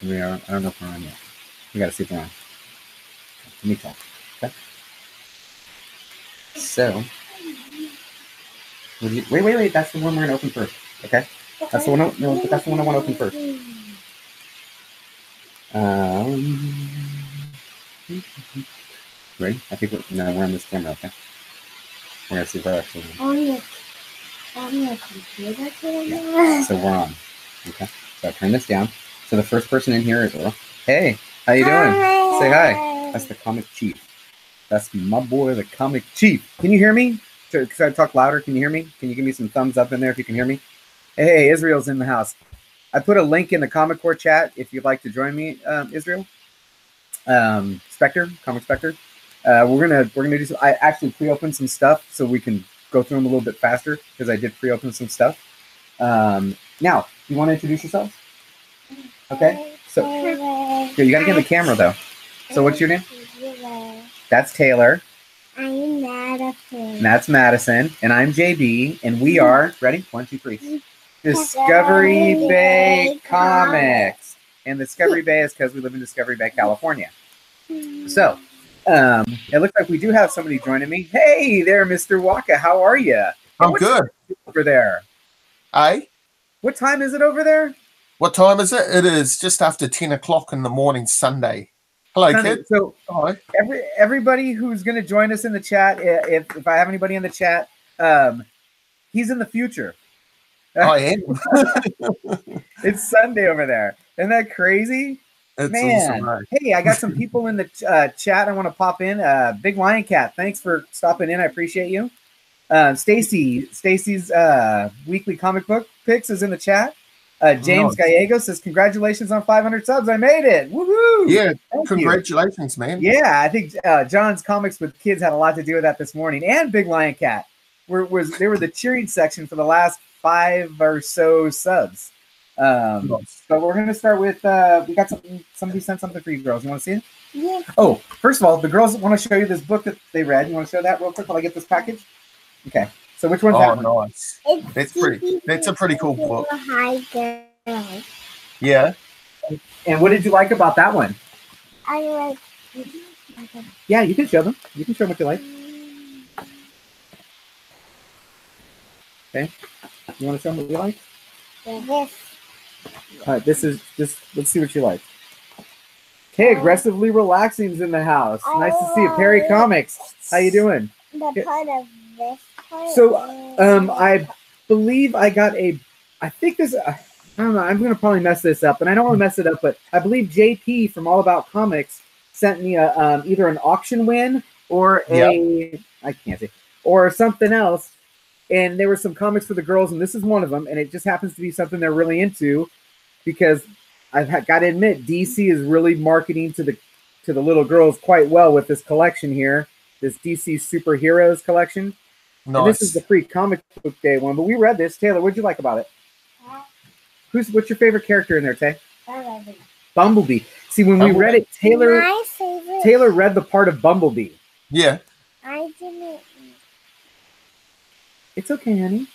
We are. I don't know if we're on yet. We got to see if we're on. Let me talk. Okay. So, wait. That's the one we're gonna open first. Okay. That's the one. No, but that's the one I want to open first. Ready? I think we're on this camera. Okay. We're gonna see if we're actually on your computer. Yeah. So we're on. Okay. So I turn this down. So the first person in here is Earl. Hey, how you doing? Hi. Say hi. That's the comic chief. That's my boy, the comic chief. Can you hear me? Because I talk louder. Can you hear me? Can you give me some thumbs up in there if you can hear me? Hey, Israel's in the house. I put a link in the Comic Core chat if you'd like to join me, Israel. Spectre, Comic Spectre. We're gonna do some. I actually pre-opened some stuff so we can go through them a little bit faster because I did pre-open some stuff. Now, you want to introduce yourself? Okay. So you got to get in the camera though. So what's your name? That's Taylor. I'm Madison. That's Madison, and I'm JB, and we are ready. 1, 2, 3. Discovery Bay Comics, and Discovery Bay is because we live in Discovery Bay, California. So, it looks like we do have somebody joining me. Hey there, Mr. Waka. How are you? I'm good. Over there. Hey? What time is it over there? What time is it? It is just after 10 o'clock in the morning, Sunday. Hello, Sunday. kid. So, hi. Everybody who's going to join us in the chat, if I have anybody in the chat, he's in the future. I am. It's Sunday over there. Isn't that crazy? It's Man. awesome, right? Hey, I got some people in the chat I want to pop in. Big Lion Cat, thanks for stopping in. I appreciate you. Stacy's weekly comic book picks is in the chat. James Gallego says, congratulations on 500 subs. I made it. Woohoo! Yeah, congratulations, man. Yeah, I think John's Comics with Kids had a lot to do with that this morning. And Big Lion Cat. They were the cheering section for the last 5 or so subs. But we're going to start with, we got somebody sent something for you girls. You want to see it? Yeah. Oh, first of all, the girls want to show you this book that they read. You want to show that real quick while I get this package? Okay. So which one's that one? Nice. It's pretty. It's a pretty cool book. Yeah. And what did you like about that one? I like. Yeah, you can show them. You can show them what you like. Okay. You want to show them what you like? Yes. All right. This is just. Let's see what you like. Hey, aggressively relaxing's in the house. Nice to see you. Perry Comics. How you doing? The part of this. So, I believe I got I think this, I don't know, I'm going to probably mess this up, and I don't want to mess it up, but I believe JP from All About Comics sent me either an auction win or I can't say, or something else, and there were some comics for the girls, and this is one of them, and it just happens to be something they're really into, because I've got to admit, DC is really marketing to the little girls quite well with this collection here, this DC Superheroes collection. Nice. And this is the free comic book day one, but we read this. Taylor, what'd you like about it? What's your favorite character in there, Tay? Bumblebee. See, when we read it, Taylor read the part of Bumblebee. Yeah. I didn't. It's okay, honey.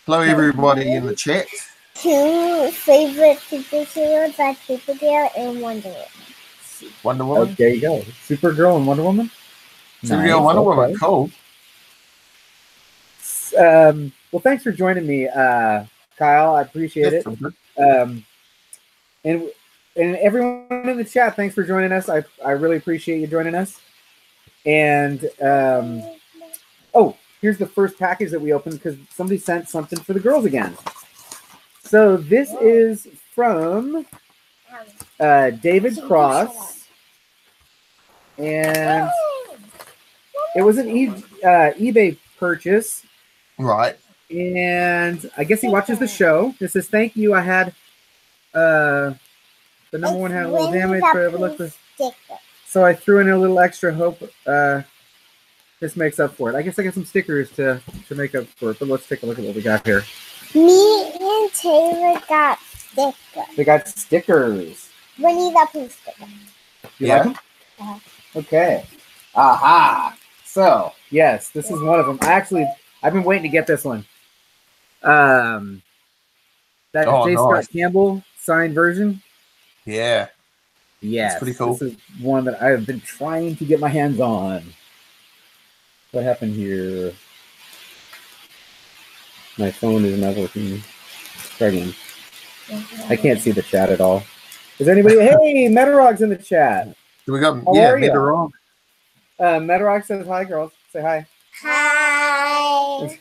Hello, everybody in the chat. 2 favorite superheroes are Supergirl and Wonder Woman. Wonder Woman. Oh, there you go. Supergirl and Wonder Woman. Supergirl, Wonder Woman. Cool. Well, thanks for joining me, Kyle. I appreciate it. And everyone in the chat, thanks for joining us. I really appreciate you joining us. And oh, here's the first package that we opened because somebody sent something for the girls again. So this is from David Cross, and it was an eBay purchase. Right. And I guess he watches the show. It says, thank you. I had the number one had a little damage, so I threw in a little extra. Hope this makes up for it. I guess I got some stickers to make up for it, but let's take a look at what we got here. Me and Taylor got stickers. We got stickers. Winnie the Pooh stickers. You like them? Okay. Aha. So, yes, this is one of them. I've been waiting to get this one. That J. Scott Campbell signed version. Yeah. Yes, pretty cool. This is one that I've been trying to get my hands on. What happened here? My phone is not working. Try again. I can't see the chat at all. Is there anybody? Hey, Metarog's in the chat. Do we got? How Yeah, are you? Metarog. Metarog says hi, girls. Say hi. Hi.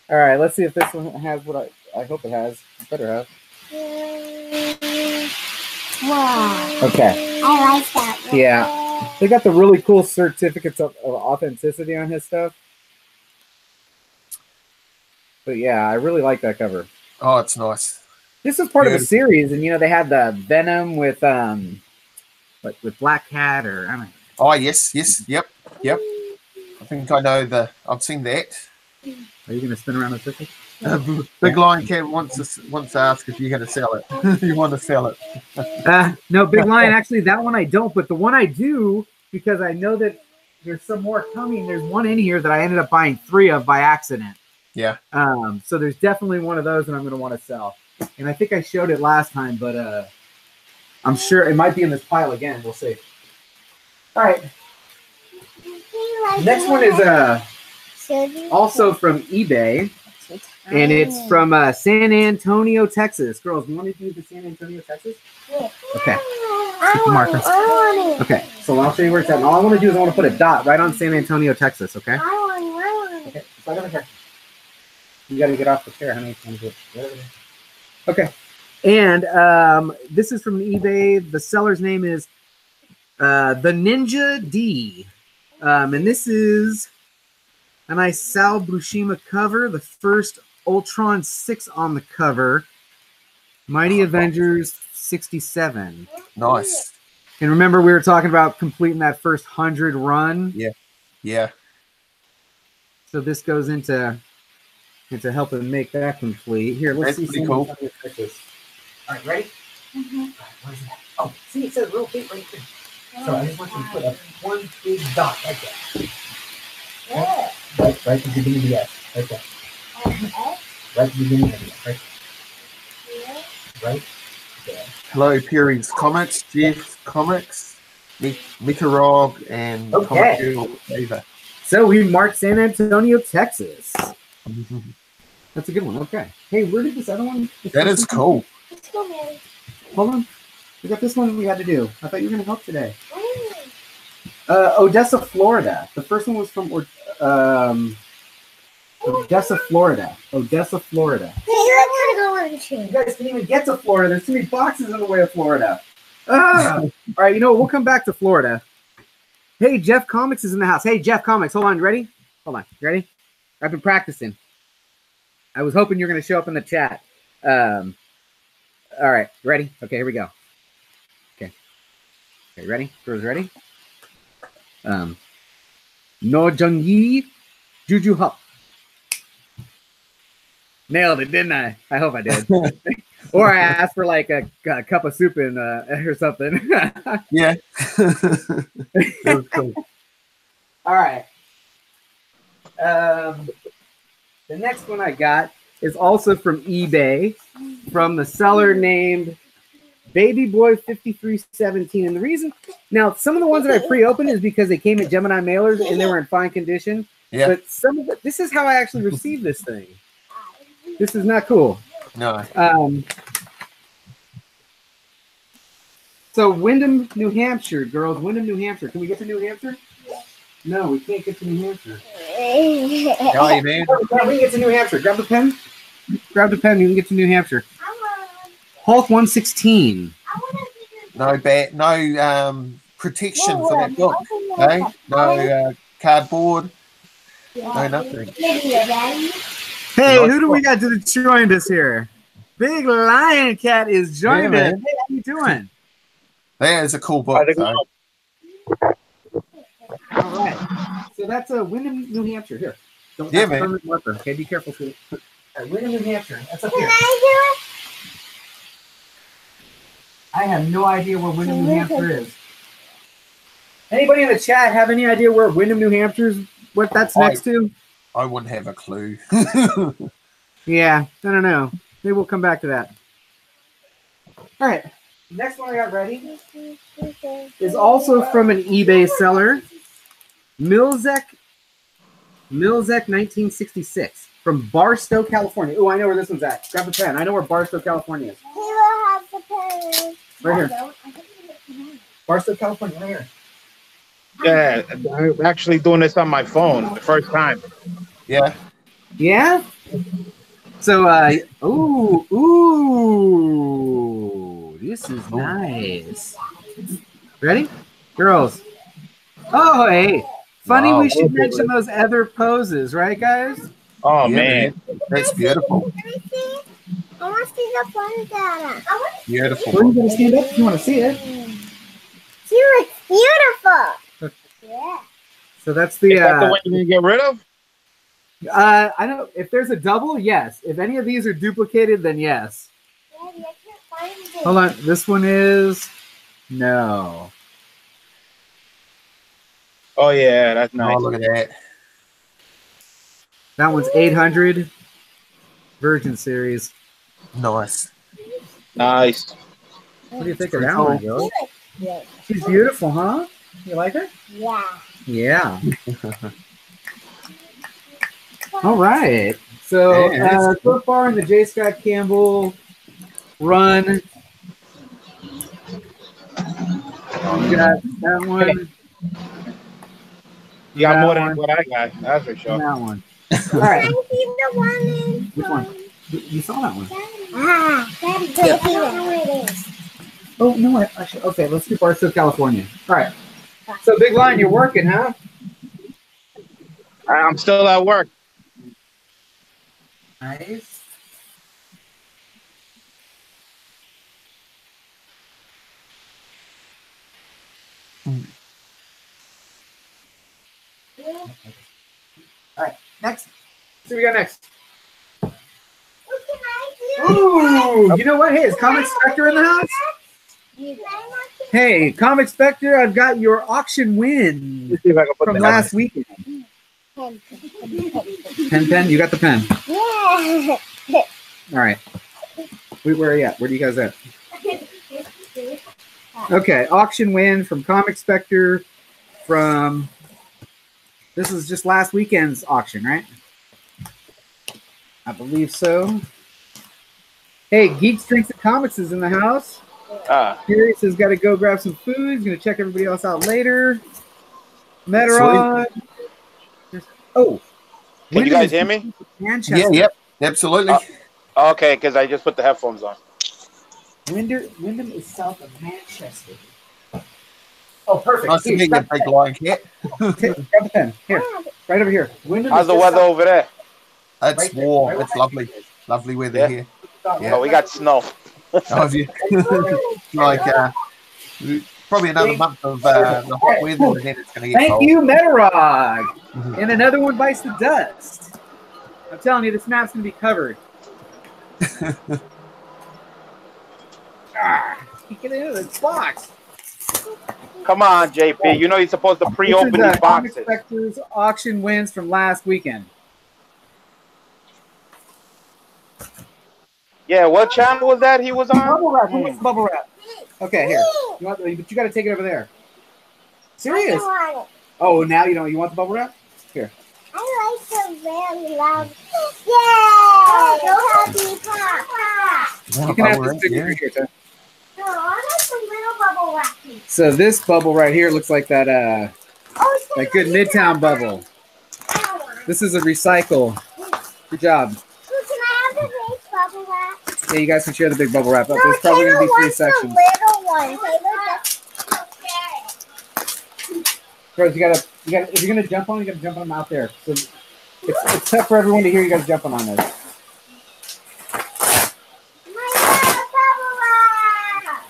All right, let's see if this one has what I hope it has. It better have. Wow. Okay. I like that one. Yeah. They got the really cool certificates of authenticity on his stuff. But yeah, I really like that cover. Oh, it's nice. This is part of a series, and they had the Venom with with Black Cat, or I don't know. Oh yes, yep. I think I know I've seen that. Are you gonna spin around the circle? Big Lion Cat wants to ask if you're gonna sell it. You want to sell it? No, Big Lion. Actually, that one I don't, but the one I do, because I know that there's some more coming. There's one in here that I ended up buying 3 of by accident. Yeah. So there's definitely one of those that I'm gonna want to sell, and I think I showed it last time, but I'm sure it might be in this pile again. We'll see. All right. Next one is also from eBay, and it's from San Antonio, Texas. Girls, you want to do the San Antonio, Texas? Yeah. Okay. Marker. Okay, so I'll show you where it's at. And all I want to do is I want to put a dot right on San Antonio, Texas, okay? Okay, so I got here. You got to get off the chair, honey. Okay, and this is from eBay. The seller's name is the Ninja D. And this is a nice Sal Buscema cover, the first Ultron 6 on the cover. Mighty Avengers 67. Nice. And remember, we were talking about completing that first 100 run? Yeah. So this goes into helping make that complete. Here, let's see. Pretty cool. All right, ready? Mm-hmm. All right, what is that? Oh, see, it says real big right there. So I just want you to put one big dot right there. Yeah. Right at the beginning of the S. Right there. Right at the beginning of the S. Right there. Right there. Hello, Perry's Comics, Jeff Comics, Metarog, and Comic Girl Ava. So we marked San Antonio, Texas. That's a good one. Okay. Hey, where did this other one? That is cool. Let's go, Mary. Hold on. We got this one we had to do. I thought you were going to help today. Odessa, Florida. The first one was from Odessa, Florida. Odessa, Florida. Hey, I want to go on the You guys can't even get to Florida. There's too many boxes in the way of Florida. All right, we'll come back to Florida. Hey, Jeff Comics is in the house. Hey, Jeff Comics. Hold on. You ready? Hold on. You ready? I've been practicing. I was hoping you were going to show up in the chat. All right. Ready? Okay, here we go. Okay, ready? Girls, ready? No Jung-yi, Juju Hup. Nailed it, didn't I? I hope I did. Or I asked for like a cup of soup and or something. Yeah. That was cool. All right. The next one I got is also from eBay, from the seller named Baby Boy 5317. And the reason, now some of the ones that I pre-opened is because they came at Gemini mailers and they were in fine condition. Yeah. But some of this is how I actually received this thing. This is not cool. No. So Windham, New Hampshire, girls. Windham, New Hampshire. Can we get to New Hampshire? No, we can't get to New Hampshire. Oh, you man. We can get to New Hampshire. Grab the pen. Grab the pen. You can get to New Hampshire. Hulk 116. No protection for that book. Okay? No cardboard. No nothing. Hey, who do we got to join us here? Big Lion Cat is joining us. Hey, how you doing? That is a cool book. All right. So that's Windham, New Hampshire. Here. Yeah, man. Marker. Okay, be careful. All right, Windham, New Hampshire. That's up here. I have no idea where Windham, New Hampshire is. Anybody in the chat have any idea where Windham, New Hampshire is? What that's next to? I wouldn't have a clue. Yeah, I don't know. Maybe we'll come back to that. All right. Next one I got ready is also from an eBay seller. Milzek 1966 from Barstow, California. Oh, I know where this one's at. Grab a pen. I know where Barstow, California is. He will have the pen. Right here. Barstow, California, right here. Yeah, I'm actually doing this on my phone the first time. Yeah. Yeah? So, ooh, this is nice. Ready? Girls. Oh, hey. Funny Wow. we should mention those other poses, right, guys? Oh, Yeah, man. That's beautiful. Let me see. I want to see the fun data. Beautiful. Where are you going to stand up if you want to see it? She looks beautiful. Yeah. So that's the... Is that the one you're going to get rid of? I don't... If there's a double, yes. If any of these are duplicated, then yes. Daddy, I can't find it. Hold on. This one is... No. Oh, yeah, that's nice. Oh, look at that. That one's 800 Virgin Series. Nice. Nice. What do you think of that one, Joe? Yeah. She's beautiful, huh? You like her? Yeah. Yeah. All right. So, so far in the J. Scott Campbell run, you got that one. You got That more than one. what I got, that's for sure. That one. All right. Can I see the one in Which one? You saw that one. Ah, Daddy, I don't know where it is. Oh, no, I should. Okay, let's do Barstow, California. All right. So, Big Line, you're working, huh? I'm still at work. Nice. All right, next. See what we got next. Ooh, you know what? Hey, is Comic Spectre in the house? Hey, Comic Spectre, I've got your auction win Let's see if I can put from the last weekend. Pen, you got the pen. Yeah. All right. Wait, where are you at? Where do you guys at? Okay, auction win from Comic Spectre from... This is just last weekend's auction, right? I believe so. Hey, Geeks, Drinks, and Comics is in the house. Furious has got to go grab some food. He's going to check everybody else out later. Meteron. Oh. Can you guys hear me? Manchester. Yeah, yep, absolutely. Okay, because I just put the headphones on. Wyndham is south of Manchester. Oh, perfect. Nice to meet you, Big Lion Cat. Grab the pen. Here, right over here. Wyndham How's the weather over there? It's Right there, warm. right it's there. lovely. Lovely weather Yeah. here. Oh, we got snow. Have you? Like, probably another month of the hot weather, and then it's going to get Thank cold. you, Metarog. And another one bites the dust. I'm telling you, this map's going to be covered. Get into the box. Come on, JP. You know you're supposed to pre-open This is, these Comic boxes. Spectre's auction wins from last weekend. Yeah, what channel was that he was on? Bubble wrap. Who wants bubble wrap? Okay, here. But you got to take it over there. Serious? Oh, now you don't. You want the bubble wrap? Here. I like the very loud. Yay! Happy Papa! You can have this big right here, too. No, I like the little bubble wrap. So this bubble right here looks like that that good Midtown bubble. This is a recycle. Good job. Can I have the big bubble wrap? Yeah, you guys can share the big bubble wrap. But No, there's probably Taylor going to be 3 wants sections. the little one. Girls, you gotta, if you're gonna jump on, you gotta jump on them out there. So it's tough for everyone to hear you guys jumping on this. My little bubble wrap.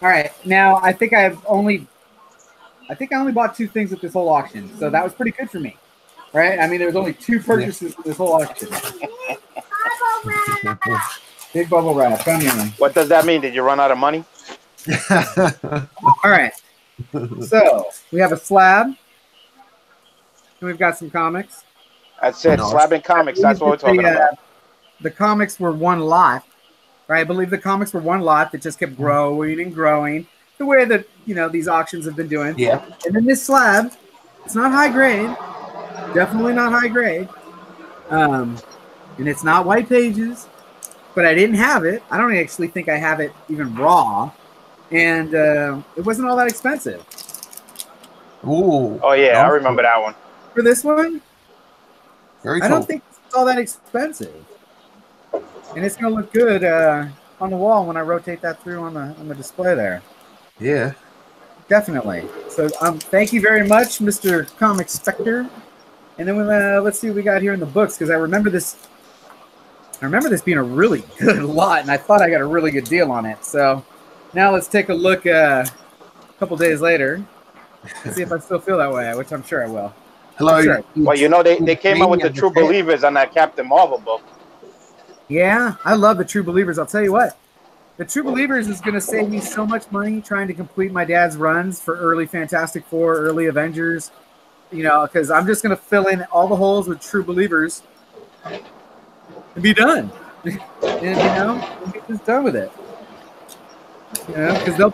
All right, now I think I only bought 2 things at this whole auction, so that was pretty good for me, right? I mean, there was only 2 purchases in this whole auction. Bubble wrap. Big bubble wrap, come here. What does that mean? Did you run out of money? All right, so we have a slab, and we've got some comics. That's it. Slabbing comics. That's what we're talking about. The comics were one lot, right? I believe the comics were one lot that just kept growing and growing, the way that these auctions have been doing. Yeah. And then this slab, it's not high grade, definitely not high grade, and it's not white pages. But I didn't have it. I don't actually think I have it even raw, and it wasn't all that expensive. Ooh. Oh yeah, I remember that one. For this one, very cool. I don't think it's all that expensive, and it's gonna look good on the wall when I rotate that through on the display there. Yeah, definitely. So thank you very much, Mr. Comic Spectre. And then let's see what we got here in the books, because I remember this being a really good lot, and I thought I got a really good deal on it. So now let's take a look a couple days later and see if I still feel that way, which I'm sure I will. Hello. Sure. Well, they came out with the True Believers on that Captain Marvel book. Yeah, I love the True Believers. I'll tell you what. The True Believers is going to save me so much money trying to complete my dad's runs for early Fantastic Four, early Avengers, because I'm just going to fill in all the holes with True Believers and be done. And get just done with it. Because they'll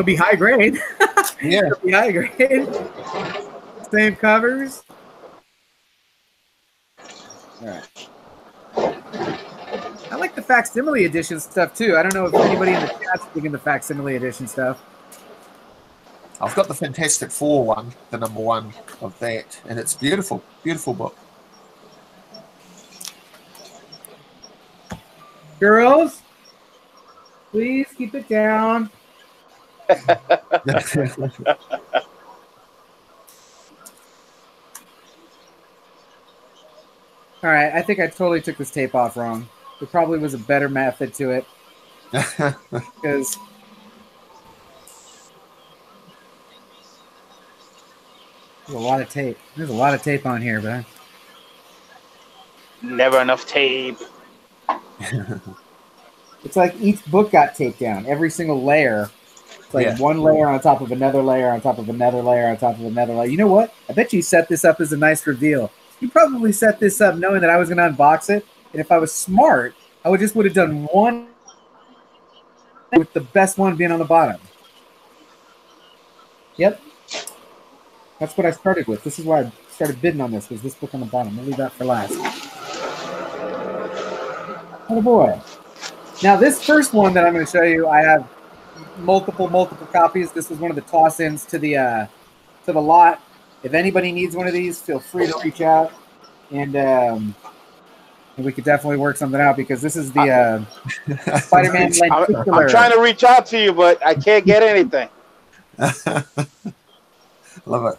be high grade. Yeah, they'll be high grade. Same covers. All right. I like the facsimile edition stuff too. I don't know if anybody in the chat's digging the facsimile edition stuff. I've got the Fantastic Four one, the #1 of that, and it's beautiful, beautiful book. Girls, please keep it down. All right, I think I totally took this tape off wrong. There probably was a better method to it. Because there's a lot of tape. There's a lot of tape on here, but never enough tape. It's like each book got taped down. Every single layer. It's like one layer on top of another layer on top of another layer on top of another layer. You know what? I bet you set this up as a nice reveal. You probably set this up knowing that I was going to unbox it. And if I was smart, I would have done one with the best one being on the bottom. Yep. That's what I started with. This is why I started bidding on this, was this book on the bottom. I'll leave that for last. Oh boy. Now this first one that I'm going to show you, I have multiple copies. This was one of the toss-ins to the lot. If anybody needs one of these, feel free to reach out, and we could definitely work something out, because this is the Spider-Man lenticular. I'm trying to reach out to you, but I can't get anything. Love it.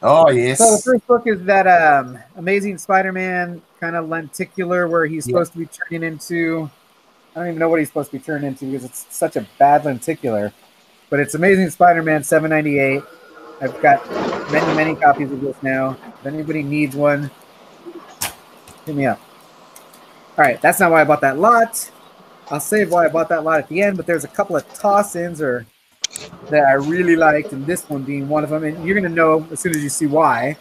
Oh, yes. So the first book is that Amazing Spider-Man kind of lenticular, where he's supposed to be turning into, I don't even know what he's supposed to be turned into, because it's such a bad lenticular. But it's Amazing Spider-Man 798. I've got many copies of this now. If anybody needs one, hit me up. All right, that's not why I bought that lot. I'll save why I bought that lot at the end, but there's a couple of toss-ins that I really liked, and this one being one of them. And you're going to know as soon as you see why,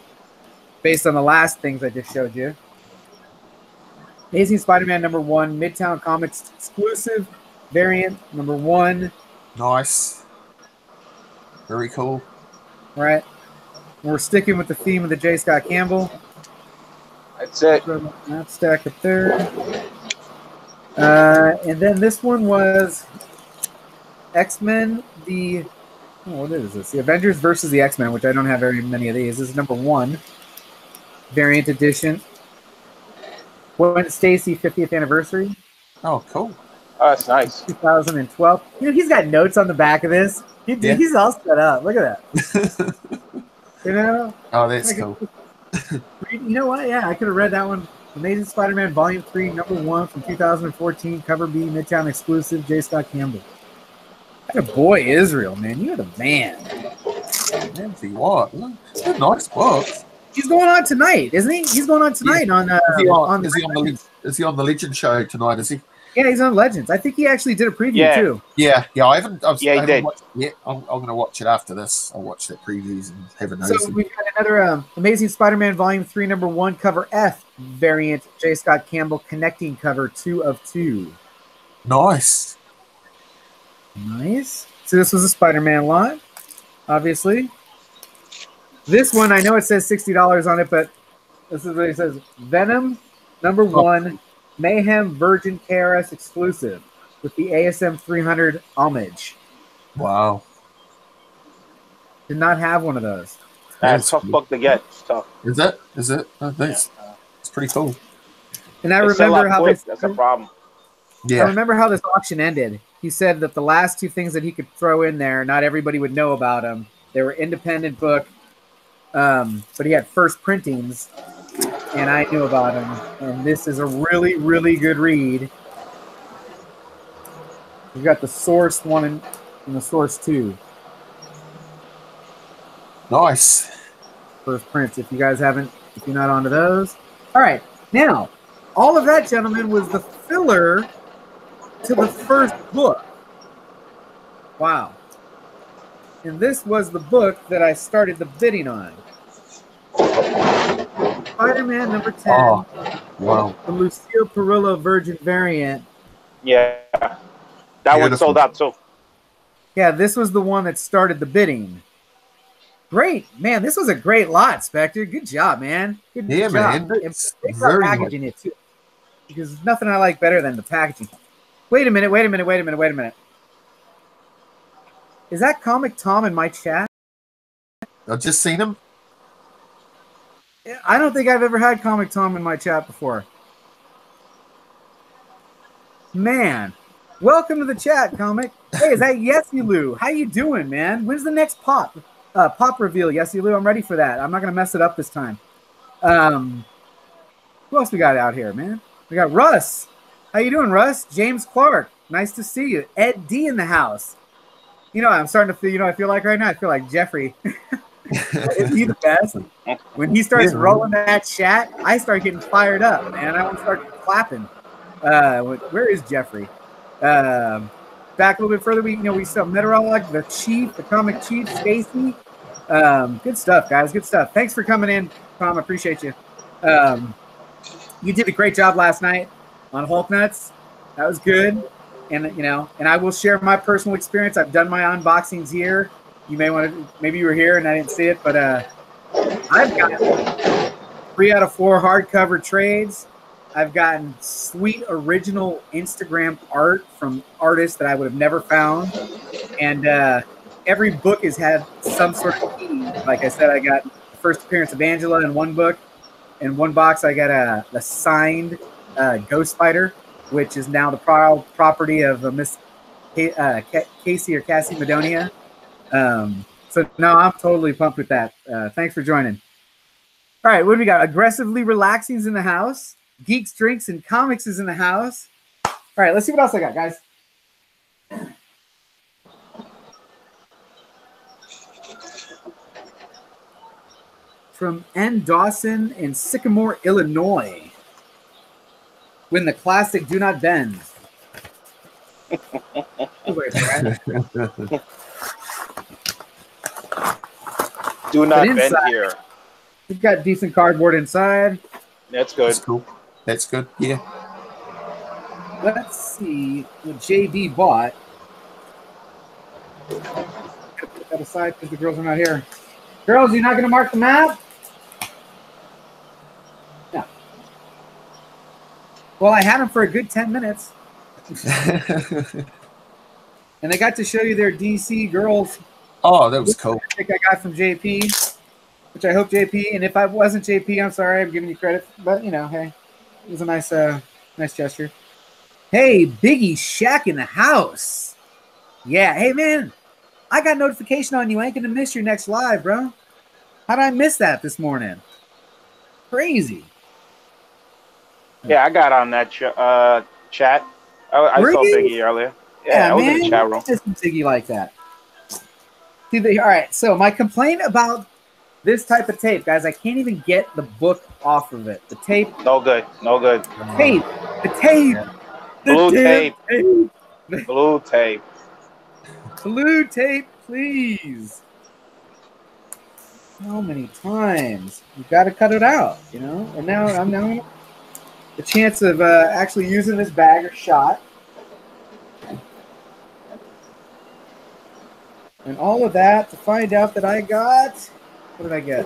based on the last things I just showed you. Amazing Spider-Man #1, Midtown Comics exclusive variant #1. Nice. Very cool. Right. We're sticking with the theme of the J. Scott Campbell. That's it. That stack up there. And then this one was X-Men, what is this? The Avengers versus the X-Men, which I don't have very many of these. This is #1 variant edition. Gwen Stacy 50th anniversary. Oh, cool. Oh, that's nice. 2012. He's got notes on the back of this. He's all set up. Look at that. Oh, that's cool. You know what? Yeah, I could have read that one. Amazing Spider-Man Volume 3, #1 from 2014. Cover B, Midtown exclusive, J. Scott Campbell. That boy, Israel, man. You're the man. Nancy, what? It's a nice book. He's going on tonight, isn't he? He's going on tonight on is he on the Legend show tonight, is he? Yeah, he's on Legends. I think he actually did a preview too. Yeah. I haven't did. watched it yet. I'm going to watch it after this. I'll watch the previews and have a nosy. So we've got another Amazing Spider-Man Volume 3, Number 1, Cover F variant. J. Scott Campbell connecting cover 2 of 2. Nice. Nice. So this was a Spider-Man lot, obviously. This one, I know it says $60 on it, but this is what it says. Venom, Number 1, Mayhem Virgin KRS exclusive with the ASM 300 homage. Wow. Did not have one of those. That's tough book to get. It's tough. Is it? Oh, thanks. It's pretty cool. And I remember how that's a problem. Yeah. I remember how this auction ended. He said that the last 2 things that he could throw in there, not everybody would know about them. They were independent book, but he had first printings, and I knew about them. And this is a really, really good read. We've got the Source 1 and the Source 2. Nice. First prints, if you're not onto those. All right, now, all of that, gentlemen, was the filler to the first book. Wow. And this was the book that I started the bidding on. Spider-Man number 10. Oh, wow. The Lucille Perillo Virgin variant. Yeah. That one sold out too. Yeah, this was the one that started the bidding. Great. Man, this was a great lot, Spectre. Good job, man. Good job. Man. It's very packaging it too. Because there's nothing I like better than the packaging. Wait a minute. Is that Comic Tom in my chat? I've just seen him. I don't think I've ever had Comic Tom in my chat before. Man. Welcome to the chat, Comic. Hey, is that Yesy How you doing, man? When's the next pop reveal, Yesy I'm ready for that. I'm not going to mess it up this time. Who else we got out here, man? We got Russ. How you doing, Russ? James Clark. Nice to see you. Ed D in the house. You know, I'm starting to feel, I feel like right now, I feel like Jeffrey. Is he the best? When he starts rolling that chat, I start getting fired up, man. I want to start clapping. Where is Jeffrey? Back a little bit further, we saw Meteorolog, the Chief, the Comic Chief, Stacy. Good stuff, guys. Good stuff. Thanks for coming in, Tom. I appreciate you. You did a great job last night on Hulk Nuts. That was good. And and I will share my personal experience. I've done my unboxings here. You may want to, maybe you were here and I didn't see it, but I've got 3 out of 4 hardcover trades. I've gotten sweet original Instagram art from artists that I would have never found. And every book has had some sort of key. Like I said, I got the first appearance of Angela in one book. In one box, I got a signed Ghost Spider, which is now the property of Miss Casey or Cassie Madonia. So no, I'm totally pumped with that. Thanks for joining. All right, what do we got? Aggressively Relaxing's in the house. Geeks, Drinks, and Comics is in the house. All right, let's see what else I got, guys. From N. Dawson in Sycamore, Illinois. When the classic do not bend. Do not bend here. We've got decent cardboard inside. That's good. That's cool. That's good. Yeah. Let's see what JB bought. Put that aside because the girls are not here. Girls, you're not going to mark the map? No. Well, I had them for a good 10 minutes. And they got to show you their DC girls. Oh, that was cool. I think I got from JP, which I hope JP, and if I wasn't JP, I'm sorry, I'm giving you credit, but hey, it was a nice nice gesture. Hey, Biggie Shaq in the house. Yeah, hey man, I got notification on you. I ain't gonna miss your next live, bro. How did I miss that this morning? Crazy. Yeah, I got on that chat. I saw Biggie earlier. Yeah, I was in the chat room. It's Biggie like that. See, all right, so my complaint about this type of tape, guys, I can't even get the book off of it. The tape. No good. No good. The tape Blue tape. Blue tape. Blue tape, please. So many times. You've got to cut it out, you know? And now I'm now the chance of actually using this bag or shot. And all of that to find out that I got... What did I get?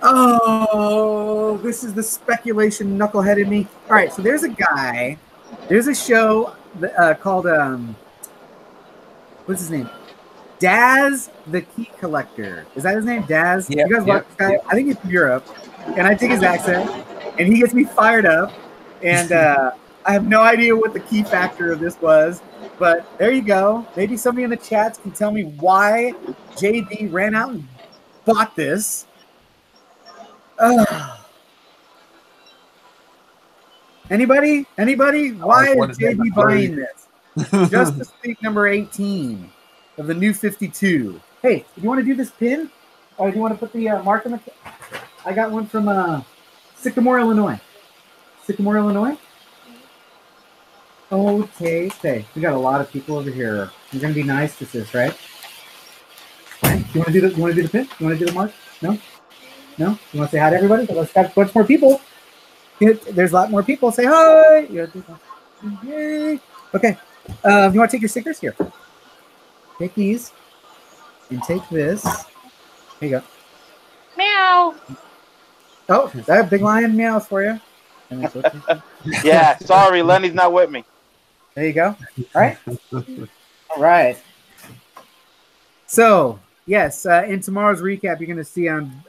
Oh, this is the speculation knucklehead in me. All right, so there's a guy. There's a show called... what's his name? Daz the Key Collector. Is that his name? Daz? Yeah, you guys watch this guy? I think it's Europe. And I take his accent. And he gets me fired up. And I have no idea what the key factor of this was. But there you go. Maybe somebody in the chats can tell me why JB ran out and bought this. Anybody? Why is JB buying this? Justice League number 18 of the New 52. Hey, do you want to do this pin? Or do you want to put the mark on the... I got one from Sycamore, Illinois. Sycamore, Illinois? Okay. We got a lot of people over here. You're going to be nice to this, right? Right? You want to do the pin? You want to do the mark? No? You want to say hi to everybody? Let's got a bunch more people. There's a lot more people. Say hi. Yay. Okay. You want to take your stickers? Here. Take these. And take this. Here you go. Meow. Oh, is that a big lion meows for you? Yeah, sorry, Lenny's not with me. There you go. All right. All right. So, yes, in tomorrow's recap, you're going to see I'm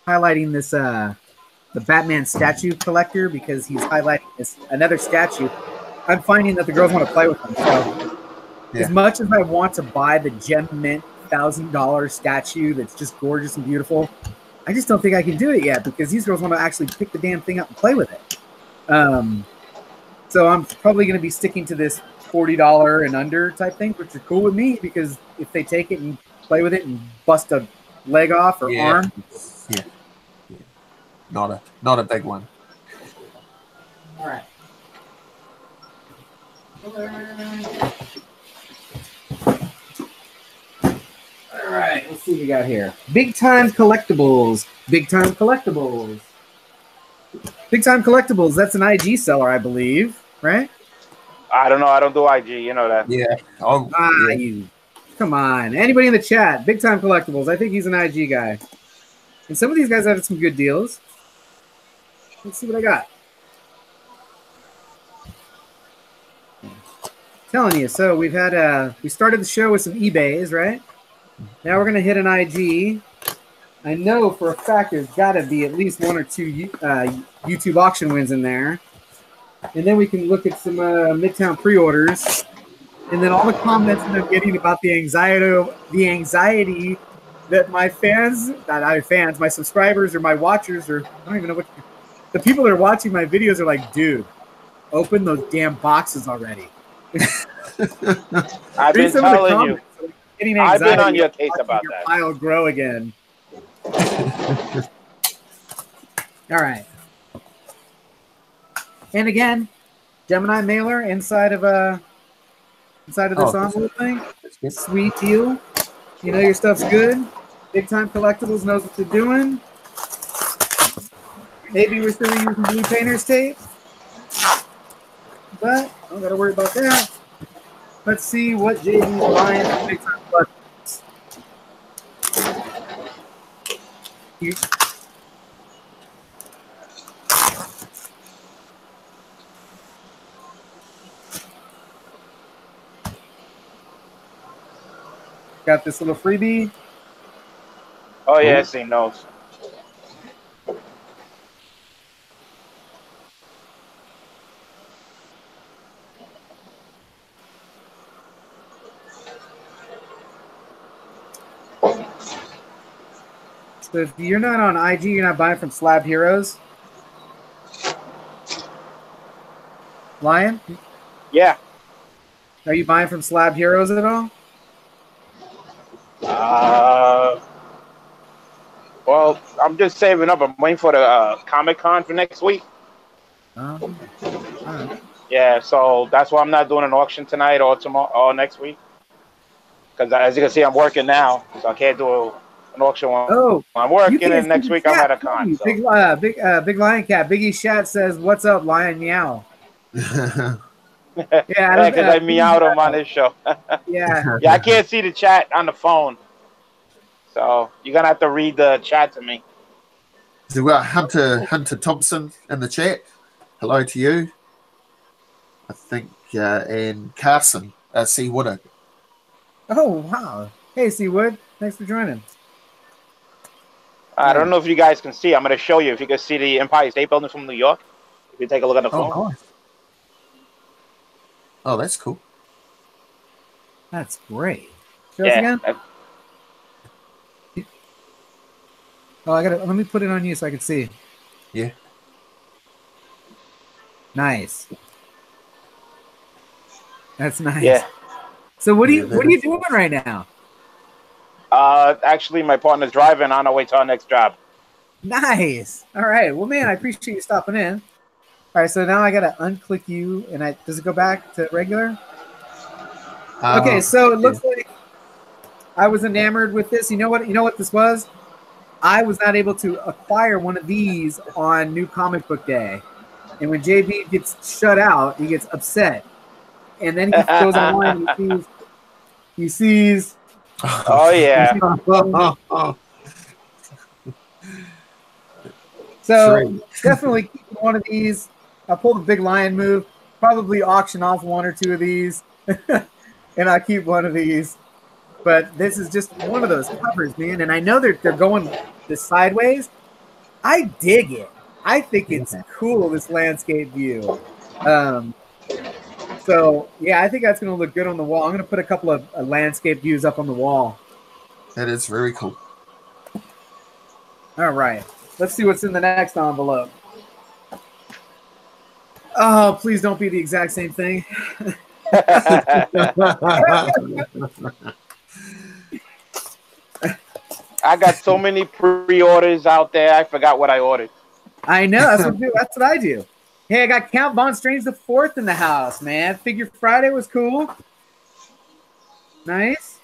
highlighting this the Batman statue collector because he's highlighting this another statue. I'm finding that the girls want to play with them. So, as much as I want to buy the Gem Mint $1,000 statue that's just gorgeous and beautiful, I just don't think I can do it yet because these girls want to actually pick the damn thing up and play with it. So I'm probably going to be sticking to this $40 and under type thing, which is cool with me because if they take it and play with it and bust a leg off or arm. Yeah. Not a big one. All right. All right, let's see what we got here. Big Time Collectibles. Big Time Collectibles. Big Time Collectibles. That's an IG seller, I believe, right? I don't know. I don't do IG. You know that. Yeah. You. Come on. Anybody in the chat? Big Time Collectibles. I think he's an IG guy. And some of these guys have some good deals. Let's see what I got. Telling you. So we've had we started the show with some eBays, right? Now we're gonna hit an IG. I know for a fact there's got to be at least one or two YouTube auction wins in there, and then we can look at some Midtown pre-orders, and then all the comments that I'm getting about the anxiety that my my subscribers or my watchers or I don't even know what the people that are watching my videos are like, dude, open those damn boxes already. I've been telling you. I've been on your case about that. Pile grow again. All right. And again, Gemini mailer inside of this envelope thing. Sweet deal. You know your stuff's good. Big Time Collectibles knows what they're doing. Maybe we're still using blue painter's tape, but I don't got to worry about that. Let's see what JB's buying from Big Time Collectibles. Got this little freebie. Oh yeah, I seen those. So if you're not on IG, you're not buying from Slab Heroes? Lion? Yeah. Are you buying from Slab Heroes at all? Well, I'm just saving up. I'm waiting for the Comic-Con for next week. All right. Yeah, so that's why I'm not doing an auction tonight or tomorrow or next week. Because as you can see, I'm working now, so I can't do an auction when I'm You working. can't And see next the week I'm at chat, a can con. you? So. Big Lion Cat. Biggie Shat says, "What's up, Lion Meow?" Yeah, because I meowed him on this show. Yeah. Yeah, I can't see the chat on the phone, so you're gonna have to read the chat to me. So we've got Hunter Thompson in the chat. Hello to you. I think, and Carson, C. Woodard. Oh wow! Hey, Seawood, thanks for joining. I don't know if you guys can see. I'm gonna show you. If you can see the Empire State Building from New York, if you take a look at the phone. Oh, nice. Oh, that's cool. That's great. Show us again. Oh, let me put it on you so I can see. Yeah. Nice. That's nice. Yeah. So what are you doing right now? Actually, my partner's driving on our way to our next job. Nice. All right. Well, man, I appreciate you stopping in. All right. So now I gotta unclick you, and does it go back to regular? Okay. So it looks like I was enamored with this. You know what this was? I was not able to acquire one of these on New Comic Book Day. And when JB gets shut out, he gets upset. And then he goes online and he sees oh, yeah. So definitely keep one of these. I'll pull the big lion move, probably auction off one or two of these, and I'll keep one of these. But this is just one of those covers, man. And I know they're going this sideways. I dig it. I think it's cool, this landscape view. So, yeah, I think that's going to look good on the wall. I'm going to put a couple of landscape views up on the wall. That is very cool. All right. Let's see what's in the next envelope. Oh, please don't be the exact same thing. I got so many pre-orders out there. I forgot what I ordered. I know. That's what I do. Hey, I got Count Von Strange the Fourth in the house, man. Figure Friday was cool. Nice.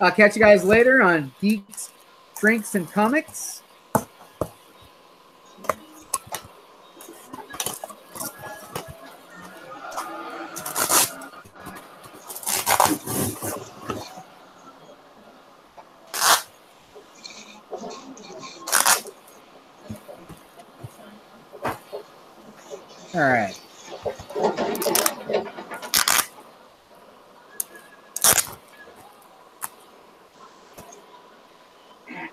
I'll catch you guys later on Geeks, Drinks, and Comics. All right.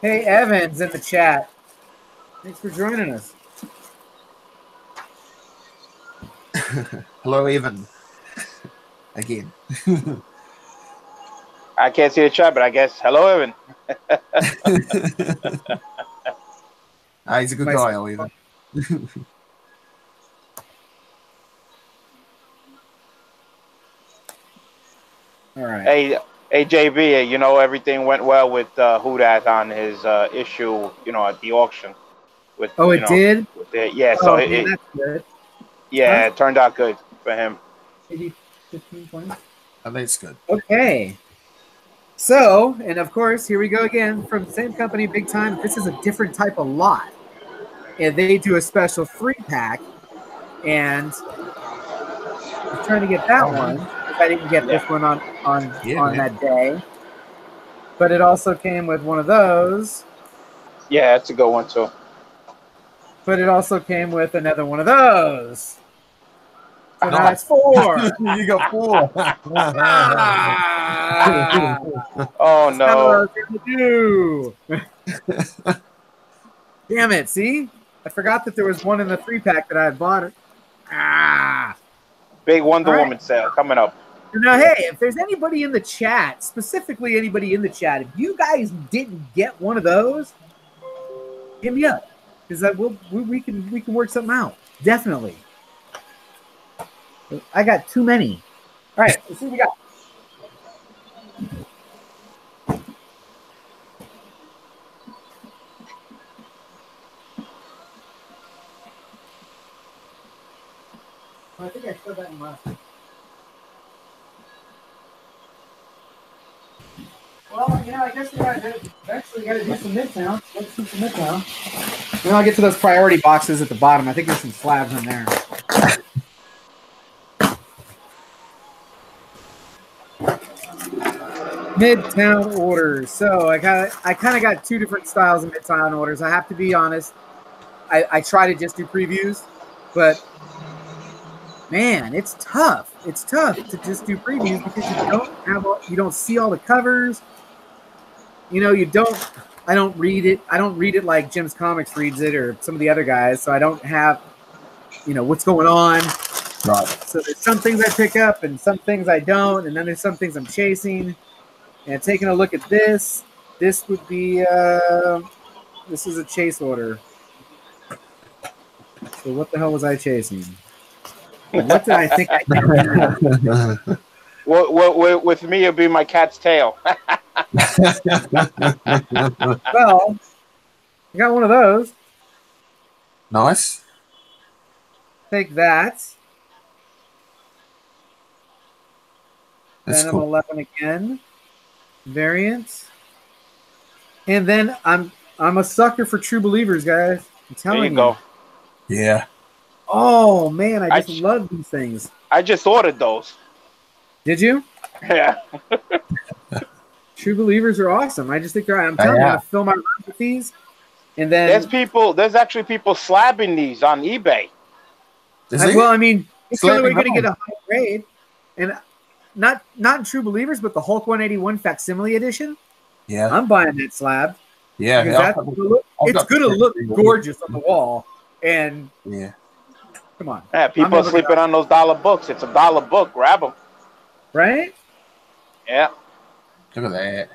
Hey, Evan's in the chat. Thanks for joining us. Hello, Evan. Again. I can't see the chat, but I guess hello, Evan. He's a good guy, Evan. All right. Hey, JB, you know, everything went well with Hudat on his issue, you know, at the auction. With, it did? Yeah, so that's good. Yeah, it turned out good for him. Maybe 15, 20? And that's good. Okay. So, and of course, here we go again from the same company, Big Time. This is a different type of lot. And they do a special free pack. And I'm trying to get that one. I didn't get this one on that day. But it also came with one of those. Yeah, that's a good one too. But it also came with another one of those. So now it's 4. You got 4. Oh no! That's not what I was gonna do. Damn it! See, I forgot that there was one in the 3-pack that I had bought. Big Wonder Woman sale coming up. Now, hey, if there's anybody in the chat, specifically anybody in the chat, if you guys didn't get one of those, hit me up, because we can work something out. Definitely. I got too many. All right, let's see what we got. I think I still got in last. Well, you know, I guess we eventually got to do some Midtown. Let's do some Midtown. Then I'll get to those priority boxes at the bottom. I think there's some slabs in there. Midtown orders. So I kind of got two different styles of Midtown orders. I have to be honest. I try to just do previews, but man, it's tough. It's tough to just do previews because you don't see all the covers. You know, I don't read it. I don't read it like Jim's Comics reads it or some of the other guys. So I don't have, you know, what's going on. Right. So there's some things I pick up and some things I don't. And then there's some things I'm chasing. And taking a look at this would be, this is a chase order. So what the hell was I chasing? What did I think I did? Well, with me, it'd be my cat's tail. Well, I got one of those. Nice. Take that. That's Venom cool. 11 again. Variant. And then I'm a sucker for True Believers, guys. I'm telling you. There you go. Yeah. Oh man, I just love these things. I just ordered those. Did you? Yeah. True Believers are awesome. I just think I'm telling you, I fill my life with these. And then there's actually people slabbing these on eBay. Well, I mean, it's the only way you're gonna get a high grade. And not in True Believers, but the Hulk 181 facsimile edition. Yeah. I'm buying that slab. Yeah. It's gonna look gorgeous on the wall. And yeah. Come on. Yeah, people are sleeping on those dollar books. It's $1 book. Grab them. Right? Yeah. Look at that.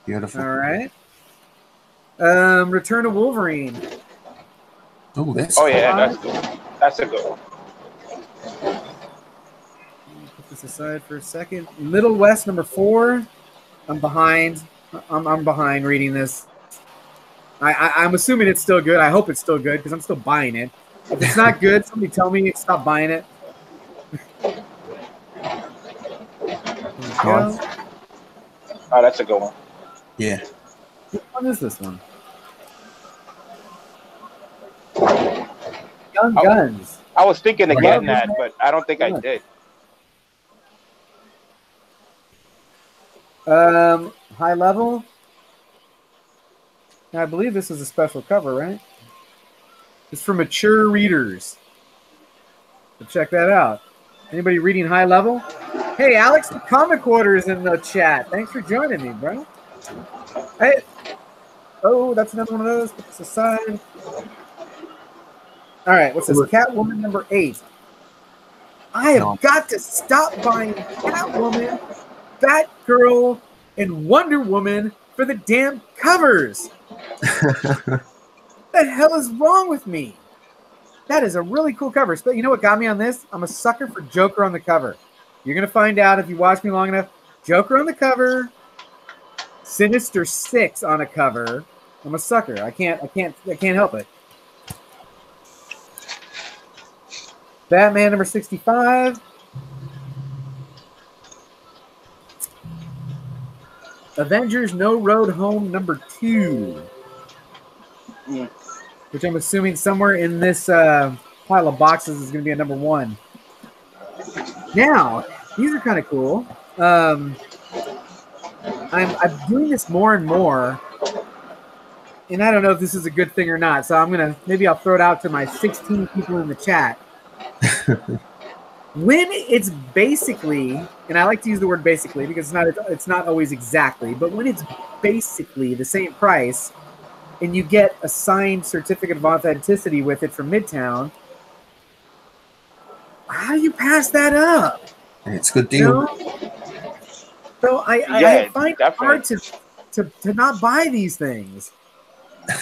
Beautiful. All right. Return of Wolverine. Oh, that's yeah, that's good. That's a good one. Put this aside for a second. Middle West #4. I'm behind. I'm behind reading this. I'm assuming it's still good. I hope it's still good because I'm still buying it. If it's not good, somebody tell me stop buying it. Oh, that's a good one. Yeah. Which one is this one? Young Guns. I was thinking of getting that, but I don't think I did. High Level. Now, I believe this is a special cover, right? It's for mature readers. So check that out. Anybody reading High Level? Hey, Alex, the Comic Quarter is in the chat. Thanks for joining me, bro. Hey. Oh, that's another one of those. Put this aside. All right, what's this? Catwoman #8. I have got to stop buying Catwoman, Batgirl, and Wonder Woman for the damn covers. What the hell is wrong with me? That is a really cool cover. But you know what got me on this? I'm a sucker for Joker on the cover. You're gonna find out if you watch me long enough. Joker on the cover, Sinister 6 on a cover. I'm a sucker. I can't help it. Batman #65. Avengers No Road Home #2. Which I'm assuming somewhere in this pile of boxes is going to be a #1. Now, these are kind of cool. I'm doing this more and more, and I don't know if this is a good thing or not. So maybe I'll throw it out to my 16 people in the chat. When it's basically, and I like to use the word basically because it's not always exactly, but when it's basically the same price, and you get a signed certificate of authenticity with it from Midtown, how do you pass that up? And it's a good deal. You know? So I find it hard to not buy these things.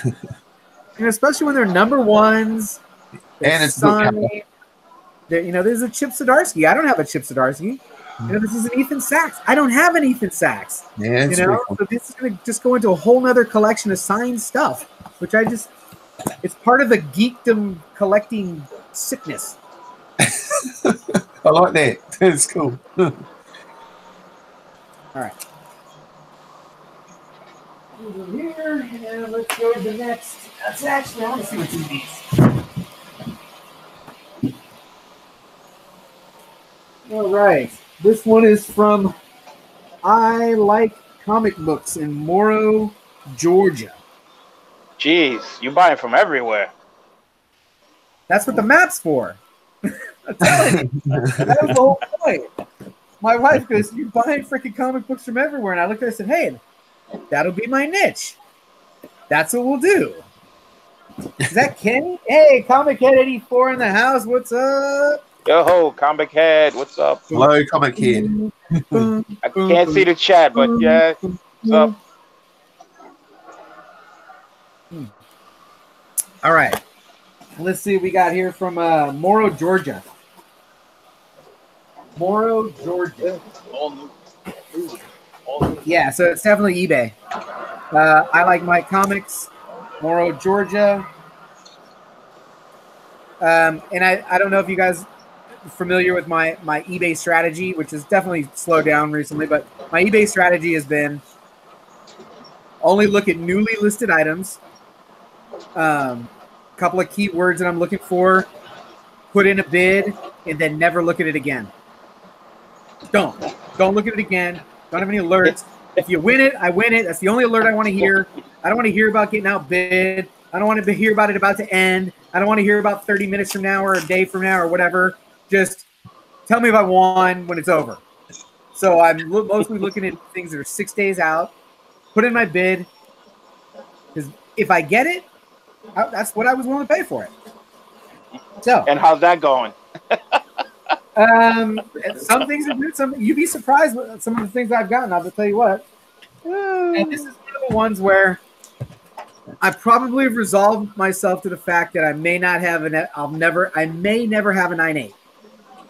And especially when they're #1s. And it's signed. You know, there's a Chip Zdarsky. I don't have a Chip Zdarsky. You know, this is an Ethan Sachs. I don't have an Ethan Sachs. Yeah, you know, so this is going to just go into a whole nother collection of signed stuff, which it's part of the geekdom collecting sickness. I like that. That's cool. All right. Over here, and let's go to the next. That's actually, I want to see what's in these. All right. This one is from I Like Comic Books in Morrow, Georgia. Jeez, you buying from everywhere. That's what the map's for. I'm telling you. That was the whole point. My wife goes, "You're buying freaking comic books from everywhere." And I looked at her and said, "Hey, that'll be my niche. That's what we'll do." Is that Kenny? Hey, Comic Head 84 in the house. What's up? Yo, Comic Head, what's up? Hello, Comic Head. I can't see the chat, but yeah, what's up? All right. Let's see what we got here from Morrow, Georgia. Morrow, Georgia. Yeah, so it's definitely eBay. I Like My Comics, Morrow, Georgia. And I don't know if you guys are familiar with my eBay strategy, which has definitely slowed down recently, but my eBay strategy has been only look at newly listed items, couple of keywords that I'm looking for, put in a bid, and then never look at it again. Don't look at it again. Don't have any alerts. If you win it, I win it. That's the only alert I want to hear. I don't want to hear about getting outbid. I don't want to hear about it about to end. I don't want to hear about 30 minutes from now or a day from now or whatever. Just tell me if I won when it's over. So I'm mostly looking at things that are 6 days out. Put in my bid. Because if I get it, that's what I was willing to pay for it. So. And how's that going? Some things are good. You'd be surprised with some of the things I've gotten. I'll tell you what. And this is one of the ones where I probably have resolved myself to the fact that I may not have I may never have a 9.8.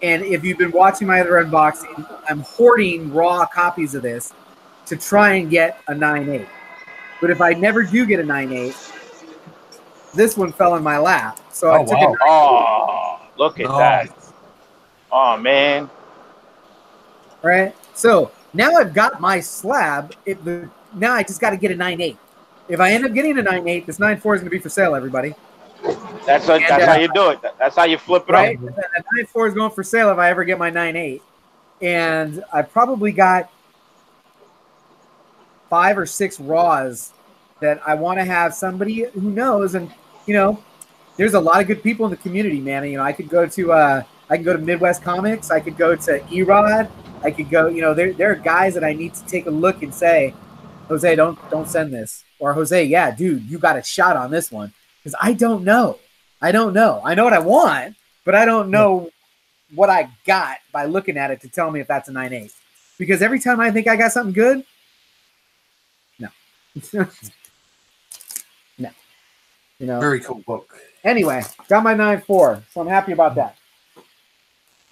And if you've been watching my other unboxing, I'm hoarding raw copies of this to try and get a 9.8. But if I never do get a 9.8, this one fell in my lap. So I took it. Oh, look at that. Oh, man. All right. So now I've got my slab. Now I just got to get a 9.8. If I end up getting a 9.8, this 9.4 is going to be for sale, everybody. That's how you do it. That's how you flip it right? up. That 9.4 is going for sale if I ever get my 9.8. And I probably got 5 or 6 raws that I want to have somebody who knows. And, there's a lot of good people in the community, man. I could go to Midwest Comics. I could go to Erod. I could go, there are guys that I need to take a look and say, Jose, don't send this. Or Jose, yeah, dude, you got a shot on this one. Because I don't know. I know what I want, but I don't know what I got by looking at it to tell me if that's a 9.8. Because every time I think I got something good, no. No. Very cool book. Anyway, got my 9.4, so I'm happy about that.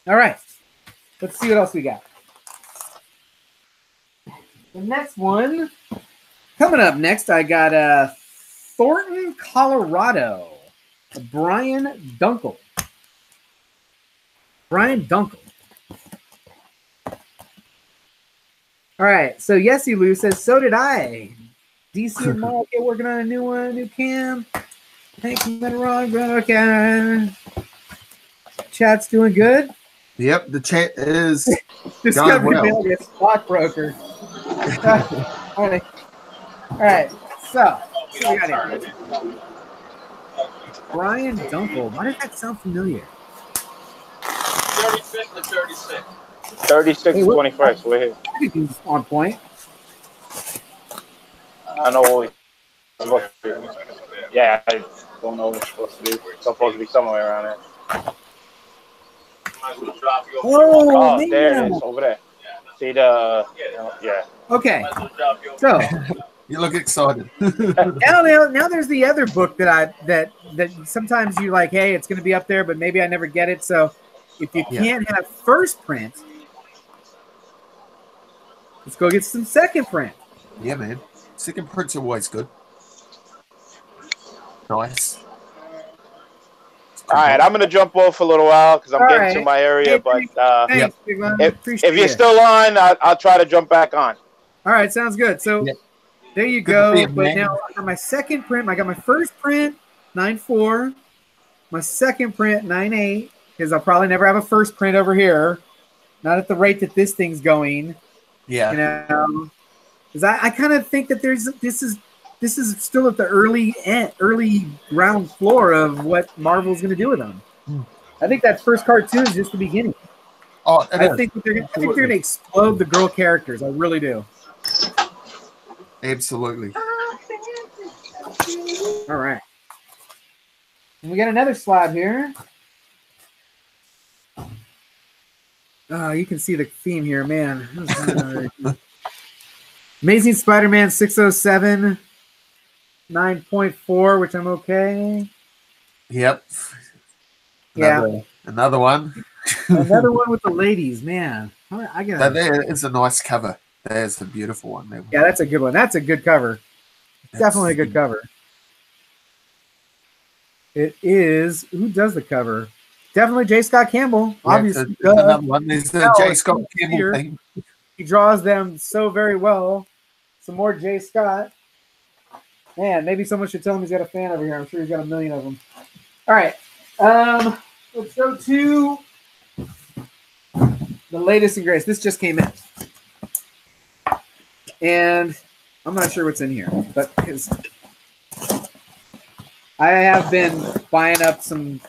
All right. Let's see what else we got. The next one, coming up next, I got Thornton, Colorado. Brian Dunkel. All right, so Yesy Lou says, so did I. DC and Market working on a new one, a new cam. Thank you, wrong, okay. Chat's doing good. Yep, the chat is Discovery going well. Bill gets stockbroker. All right. So what we got here? Brian Dunkel. Why does that sound familiar? 36 to 36. 36 to 21st. We're here. Everything's on point. I know what we're supposed to be. Yeah, I don't know what it's supposed to be. It's supposed to be somewhere around there. Oh, man. There it is, over there. See the, yeah. Okay, so you look excited. now there's the other book that sometimes you like, hey, it's going to be up there, but maybe I never get it. So if you can't have first print, let's go get some second print. Yeah, man. Second print's always good. Nice. All right, I'm gonna jump off for a little while because I'm getting to my area. But thanks, if you're still on, I'll try to jump back on. All right, sounds good. So there you go. But now I got my second print. I got my first print 9.4, my second print 9.8, because I'll probably never have a first print over here. Not at the rate that this thing's going. Yeah. You know, because I kind of think that this is still at the early ground floor of what Marvel's going to do with them. I think that first cartoon is just the beginning. Oh, I think they're going to explode the girl characters. I really do. Absolutely. All right. And we got another slab here. You can see the theme here, man. Amazing Spider-Man 607, 9.4, which I'm okay. Yep. Another one. Another one with the ladies, man. It's a nice cover. There's a beautiful one. There. Yeah, that's a good one. That's a good cover. Definitely a good cover. It is. Who does the cover? Definitely J. Scott Campbell. Obviously, another one. There's the J. Scott Campbell thing. He draws them so very well. Some more J. Scott. Man, maybe someone should tell him he's got a fan over here. I'm sure he's got a million of them. All right. Let's go to the latest and greatest. This just came in. And I'm not sure what's in here, but I have been buying up some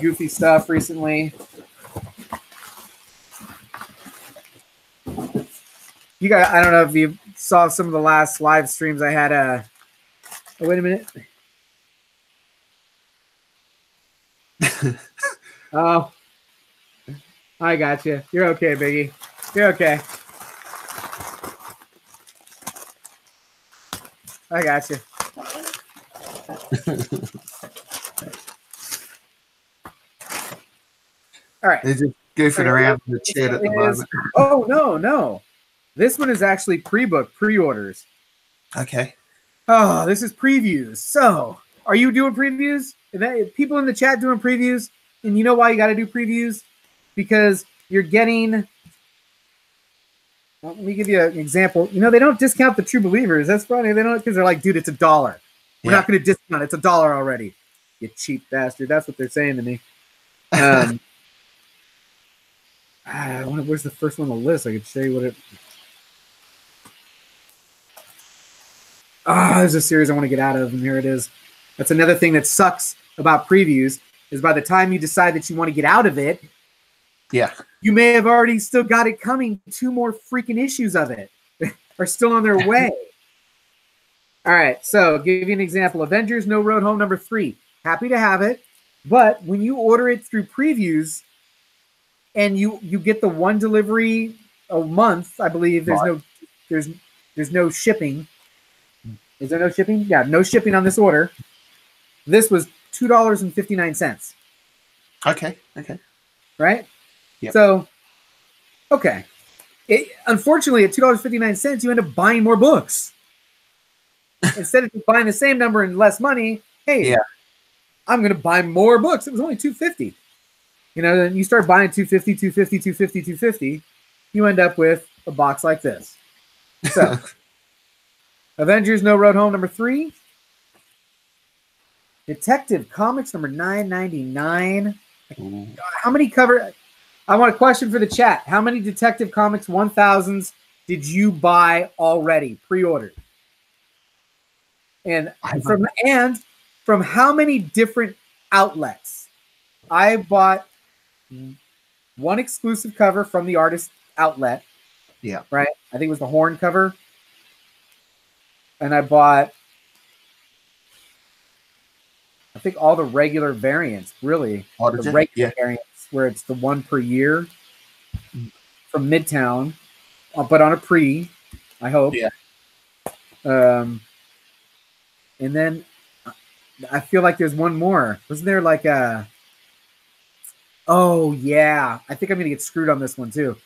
goofy stuff recently. You guys, I don't know if you saw some of the last live streams I had. Oh, wait a minute. Oh, I got you. You're okay, Biggie. You're okay. I got you. All right. They're just goofing around in the chat at the moment. Oh, no. This one is actually pre-book, pre-orders. Okay. Oh, this is previews. So, are you doing previews? People in the chat doing previews? And you know why you got to do previews? Because you're getting... Well, let me give you an example. You know, they don't discount the true believers. That's funny. They don't, because they're like, dude, it's $1. We're not going to discount it. It's $1 already. You cheap bastard. That's what they're saying to me. Where's the first one on the list? I could show you what it... There's a series I want to get out of, and here it is. That's another thing that sucks about previews, is by the time you decide that you want to get out of it, you may have already still got it coming. 2 more freaking issues of it are still on their way. All right, so give you an example. Avengers No Road Home #3. Happy to have it, but when you order it through previews and you get the 1 delivery a month, I believe there's no shipping. Is there no shipping? Yeah, no shipping on this order. This was $2.59. Okay. Right? Yep. So, okay. Unfortunately, at $2.59, you end up buying more books. Instead of buying the same number and less money, hey, I'm going to buy more books. It was only $2.50. You know, then you start buying $2.50, $2.50, $2.50, $2.50. You end up with a box like this. So, Avengers No Road Home #3. Detective Comics #999. How many cover... I want a question for the chat. How many Detective Comics 1000s did you buy already, pre-ordered? And from how many different outlets? I bought 1 exclusive cover from the artist outlet. Yeah. Right? I think it was the Horn cover. And I bought, I think, all the regular variants, really. The regular variants, where it's the 1 per year from Midtown, but on a pre, I hope. Yeah. And then I feel like there's one more. Wasn't there like a... Oh, yeah. I think I'm going to get screwed on this one, too.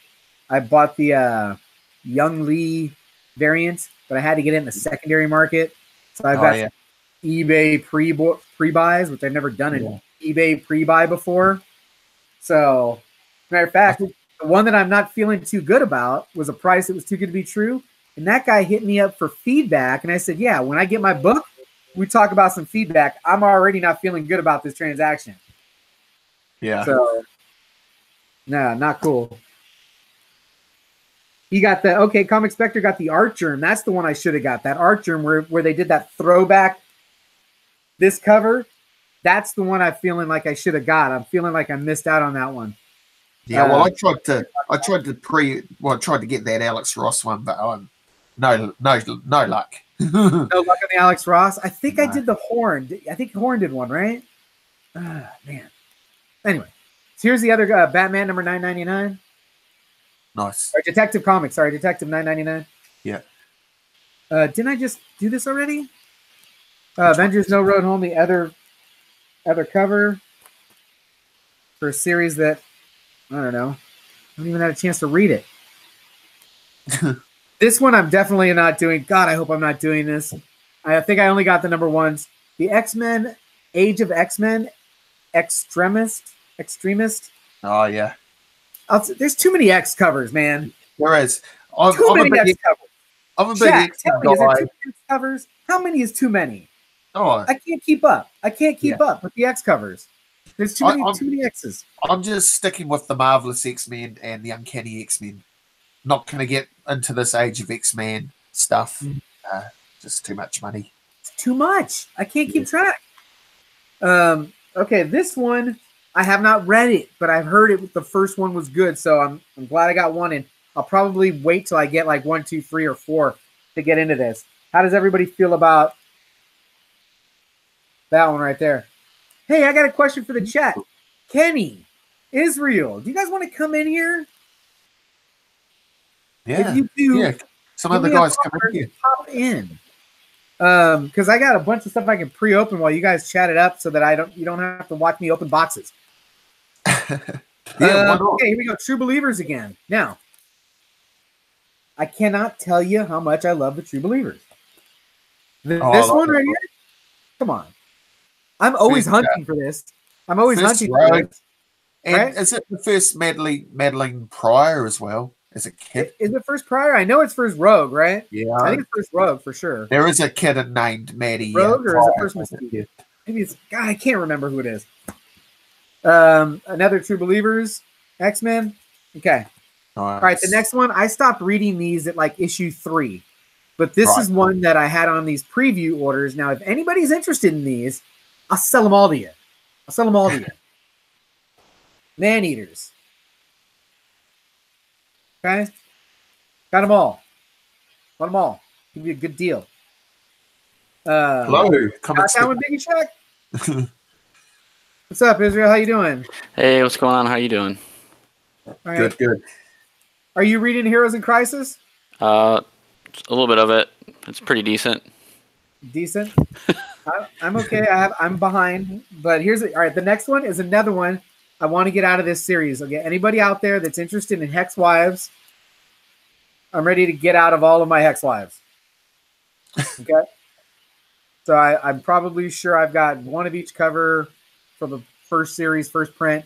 I bought the Young Lee variant, but I had to get it in the secondary market. So I've got eBay pre-buys, which I've never done in eBay pre-buy before. So, matter of fact, the one that I'm not feeling too good about was a price that was too good to be true. And that guy hit me up for feedback. And I said, yeah, when I get my book, we talk about some feedback. I'm already not feeling good about this transaction. Yeah. So, no, not cool. He got the, okay, Comic Spectre got the art germ. That's the one I should have got. That art germ where they did that throwback, this cover. That's the one I'm feeling like I should have got. I'm feeling like I missed out on that one. Yeah, well, I tried to get that Alex Ross one, but no luck. No luck on the Alex Ross. I think I did the Horn. I think Horn did one, right? Man. Anyway, so here's the other Batman number 999. Nice. Or Detective Comics. Sorry, Detective 999. Yeah. Didn't I just do this already? Avengers No Road Home, the other cover for a series that, I don't know. I haven't even had a chance to read it. This one I'm definitely not doing. God, I hope I'm not doing this. I think I only got the number ones. The X-Men, Age of X-Men, Extremist. Oh, yeah. There's too many X covers, man. There is. Too many X covers. I'm a big X tell me, is there too many X covers? How many is too many? Oh, I can't keep up. I can't keep up with the X covers. There's too many X's. I'm just sticking with the Marvelous X-Men and the Uncanny X-Men. Not going to get into this Age of X-Men stuff. Just too much money. It's too much. I can't keep track. Okay, this one, I have not read it, but I've heard it. The first one was good, so I'm glad I got one in. I'll probably wait till I get like 1, 2, 3, or 4 to get into this. How does everybody feel about that one right there? Hey, I got a question for the chat. Kenny, Israel, do you guys want to come in here? Yeah. If you do, yeah. Some other guys come in here. Pop in. Because I got a bunch of stuff I can pre-open while you guys chat it up, so that you don't have to watch me open boxes. Okay, here we go. True Believers again. Now, I cannot tell you how much I love the True Believers. This one right here. Come on. I'm always hunting for this. I'm always hunting for this. And right? Is it the first Madeline Pryor as well as a kid? Is it first Pryor? I know it's first Rogue, right? Yeah. I think it's first Rogue for sure. There is a kid named Maddie. Rogue, or is it first Mystique? Maybe it's, God, I can't remember who it is. Another True Believers, X-Men. Okay. Nice. All right, the next one, I stopped reading these at like issue 3. But this is one that I had on these preview orders. Now, if anybody's interested in these, I'll sell them all to you. Man-Eaters. Okay? Got them all. Got them all. Give you a good deal. Hello. Got that one, Biggie Chuck? What's up, Israel? How you doing? Hey, what's going on? How you doing? All right. Good. Are you reading Heroes in Crisis? A little bit of it. It's pretty decent. Decent. I'm okay. I'm behind, but all right. The next one is another one I want to get out of this series. Okay, anybody out there that's interested in Hex Wives, I'm ready to get out of all of my Hex Wives. Okay, so I'm probably sure I've got one of each cover for the first series, first print,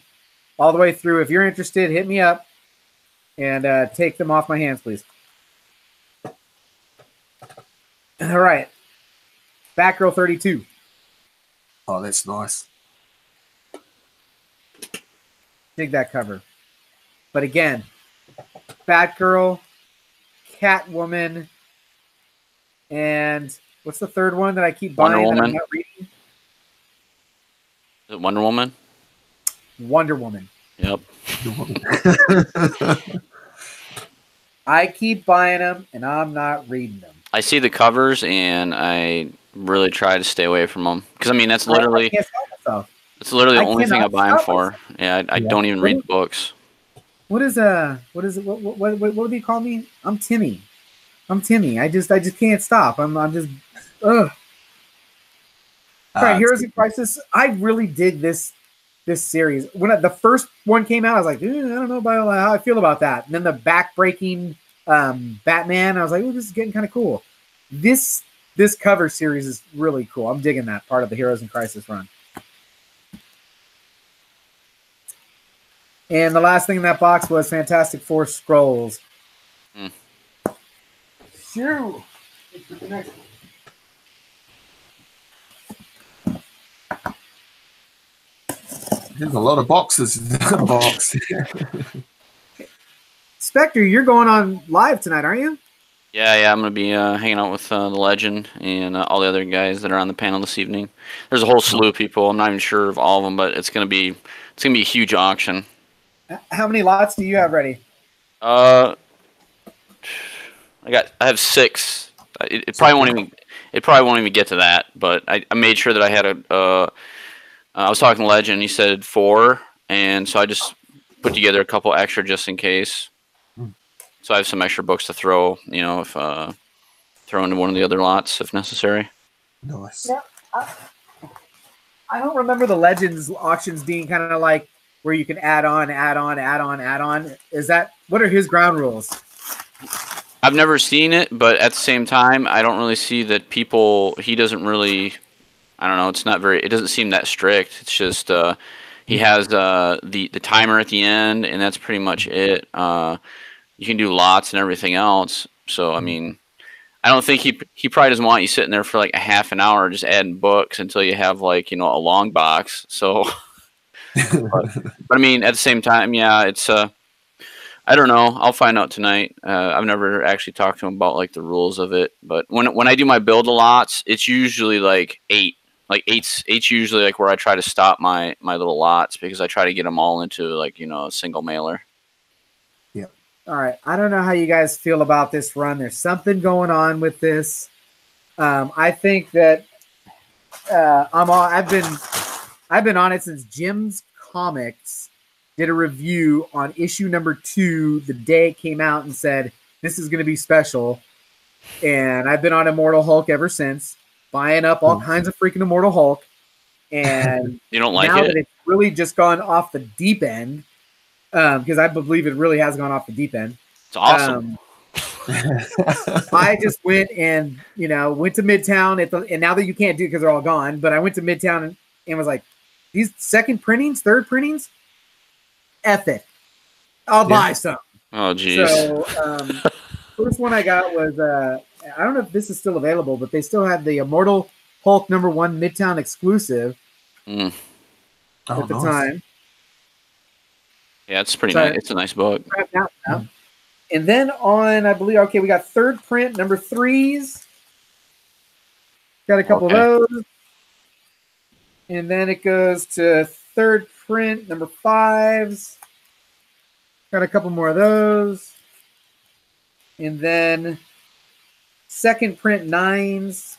all the way through. If you're interested, hit me up and take them off my hands, please. All right. Batgirl 32. Oh, that's nice. Dig that cover. But again, Batgirl, Catwoman, and what's the third one that I keep buying that I'm not reading? Is it Wonder Woman? Wonder Woman. Yep. I keep buying them, and I'm not reading them. I see the covers, and I really try to stay away from them. Because, I mean, that's literally... I can't stop myself. It's literally the only thing I buy them for. Yeah, I don't even read the books. What is it? What do you call me? I'm Timmy. I just can't stop. I'm just ugh. All right, Heroes in Crisis. I really dig this series. When the first one came out, I was like, I don't know about how I feel about that. And then the back-breaking Batman, I was like, this is getting kind of cool. This cover series is really cool. I'm digging that part of the Heroes in Crisis run. And the last thing in that box was Fantastic Four Scrolls. Shoo! There's a lot of boxes in that box. Spectre, you're going on live tonight, aren't you? Yeah, I'm going to be hanging out with the Legend and all the other guys that are on the panel this evening. There's a whole slew of people. I'm not even sure of all of them, but it's going to be a huge auction. How many lots do you have ready? I have 6. It probably won't even get to that, but I made sure that I had I was talking to Legend, he said 4, and so I just put together a couple extra just in case. So I have some extra books to throw, if throw into one of the other lots if necessary. Nice. Yeah, I don't remember the Legends auctions being kind of like where you can add on. What are his ground rules? I've never seen it, but at the same time, I don't really see that he doesn't really, I don't know, it doesn't seem that strict. It's just, he has the timer at the end, and that's pretty much it. You can do lots and everything else. So, I mean, I don't think he probably doesn't want you sitting there for like a half an hour just adding books until you have like, a long box. So, but I mean, at the same time, yeah, it's, I don't know. I'll find out tonight. I've never actually talked to him about like the rules of it, but when I do my build a lots, it's usually like 8. Like eight's usually like where I try to stop my little lots because I try to get them all into like a single mailer. Yeah. All right. I don't know how you guys feel about this run. There's something going on with this. I think that I've been on it since Jim's Comics did a review on issue number 2 the day it came out and said this is going to be special, and I've been on Immortal Hulk ever since, buying up all kinds of freaking Immortal Hulk, and you don't like now it? that it's really just gone off the deep end, because I believe it really has gone off the deep end. It's awesome. I just went and went to Midtown and now that you can't do it because they're all gone, but I went to Midtown and was like, these second printings, third printings, F it, I'll buy some. Oh geez. So first one I got was I don't know if this is still available, but they still had the Immortal Hulk #1 Midtown exclusive at the time. Yeah, it's pretty nice. It's a nice book. And then on, I believe, we got third print #3s. Got a couple of those. And then it goes to third print #5s. Got a couple more of those. And then second print 9s.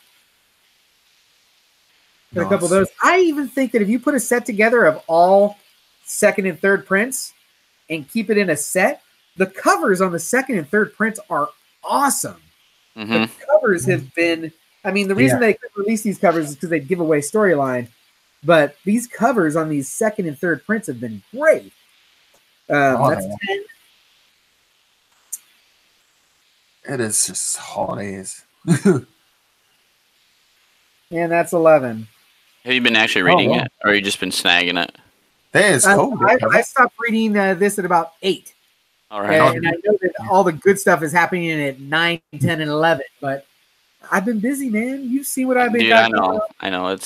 Got a couple of those. I even think that if you put a set together of all second and third prints and keep it in a set, the covers on the second and third prints are awesome. The covers have been, I mean, the reason they couldn't release these covers is because they'd give away storyline, but these covers on these second and third prints have been great. That's 10. It is just hot as. And that's 11. Have you been actually reading it, or have you just been snagging it? That is cool. I stopped reading this at about 8. All right. And I know that all the good stuff is happening at 9, 10, and 11, but I've been busy, man. You've seen what I've been doing. I know.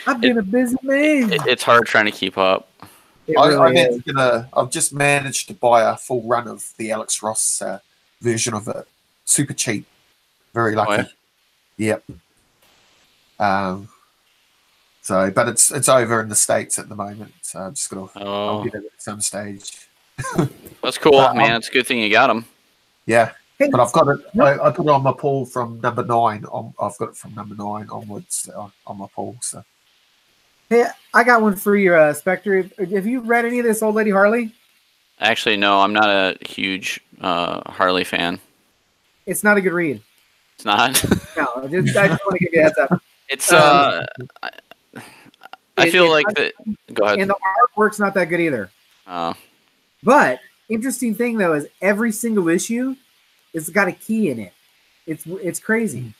I've been a busy man. It's hard trying to keep up. I've just managed to buy a full run of the Alex Ross version of it. Super cheap. Very lucky. Yep. But it's over in the States at the moment, so I'm just gonna I'll get it at some stage. That's cool, man. It's a good thing you got them. Yeah, but I've got it. I put it on my pool from #9. I've got it from #9 onwards on my pool. So, hey, I got one for you, Spectre. Have you read any of this Old Lady Harley? Actually, no. I'm not a huge Harley fan. It's not a good read. It's not. No, I just want to give you a heads up. It's I feel like that. Go ahead. And the artwork's not that good either. Oh. But interesting thing though is every single issue has got a key in it. It's crazy.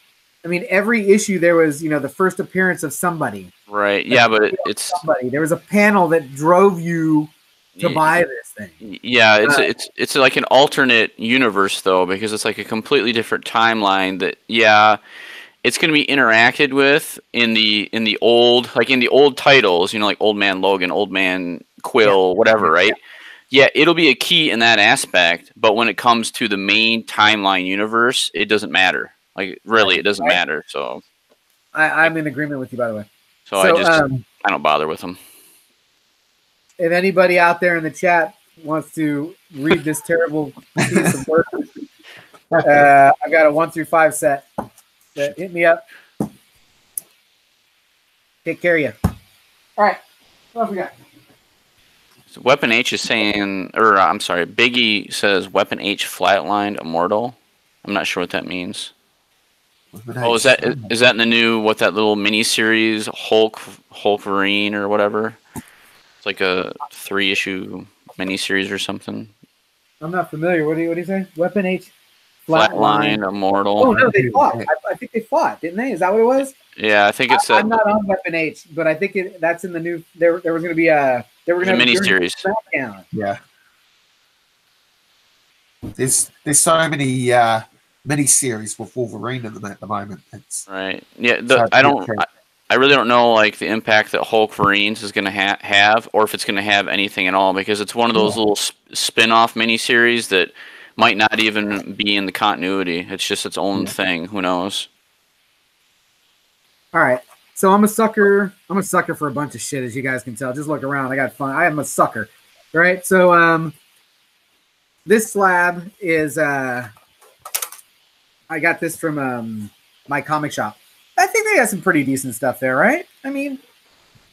I mean, every issue there was the first appearance of somebody. Right. Yeah, but it's somebody. There was a panel that drove you to buy this thing. Yeah, it's like an alternate universe though, because it's like a completely different timeline that it's going to be interacted with in the old titles, like Old Man Logan, Old Man Quill, whatever, right? Yeah, it'll be a key in that aspect, but when it comes to the main timeline universe, it doesn't matter. Like really, it doesn't matter. So I'm in agreement with you, by the way. So I don't bother with them. If anybody out there in the chat wants to read this terrible piece of work, I've got a 1 through 5 set. Hit me up. Take care of you. All right. What else we got? So Weapon H is saying, or I'm sorry, Biggie says Weapon H flatlined immortal. I'm not sure what that means. Oh, is that in the new that little mini series Hulkverine or whatever? It's like a 3-issue mini series or something. I'm not familiar. What do you say? Weapon H flatline immortal. Oh no, they fought. I think they fought, didn't they? Is that what it was? Yeah, I think it's. I'm not on Weapon H, but I think that's in the new. There was going to be a mini series. Yeah. There's so many mini series with Wolverine at the moment. It's right. Yeah. I really don't know like the impact that Hulkverine is going to have, or if it's going to have anything at all, because it's one of those little spin-off miniseries that might not even be in the continuity. It's just its own thing. Who knows? All right. So I'm a sucker. I'm a sucker for a bunch of shit, as you guys can tell. Just look around. I got fun. I am a sucker. All right. So this slab is I got this from my comic shop. I think they got some pretty decent stuff there, right? I mean,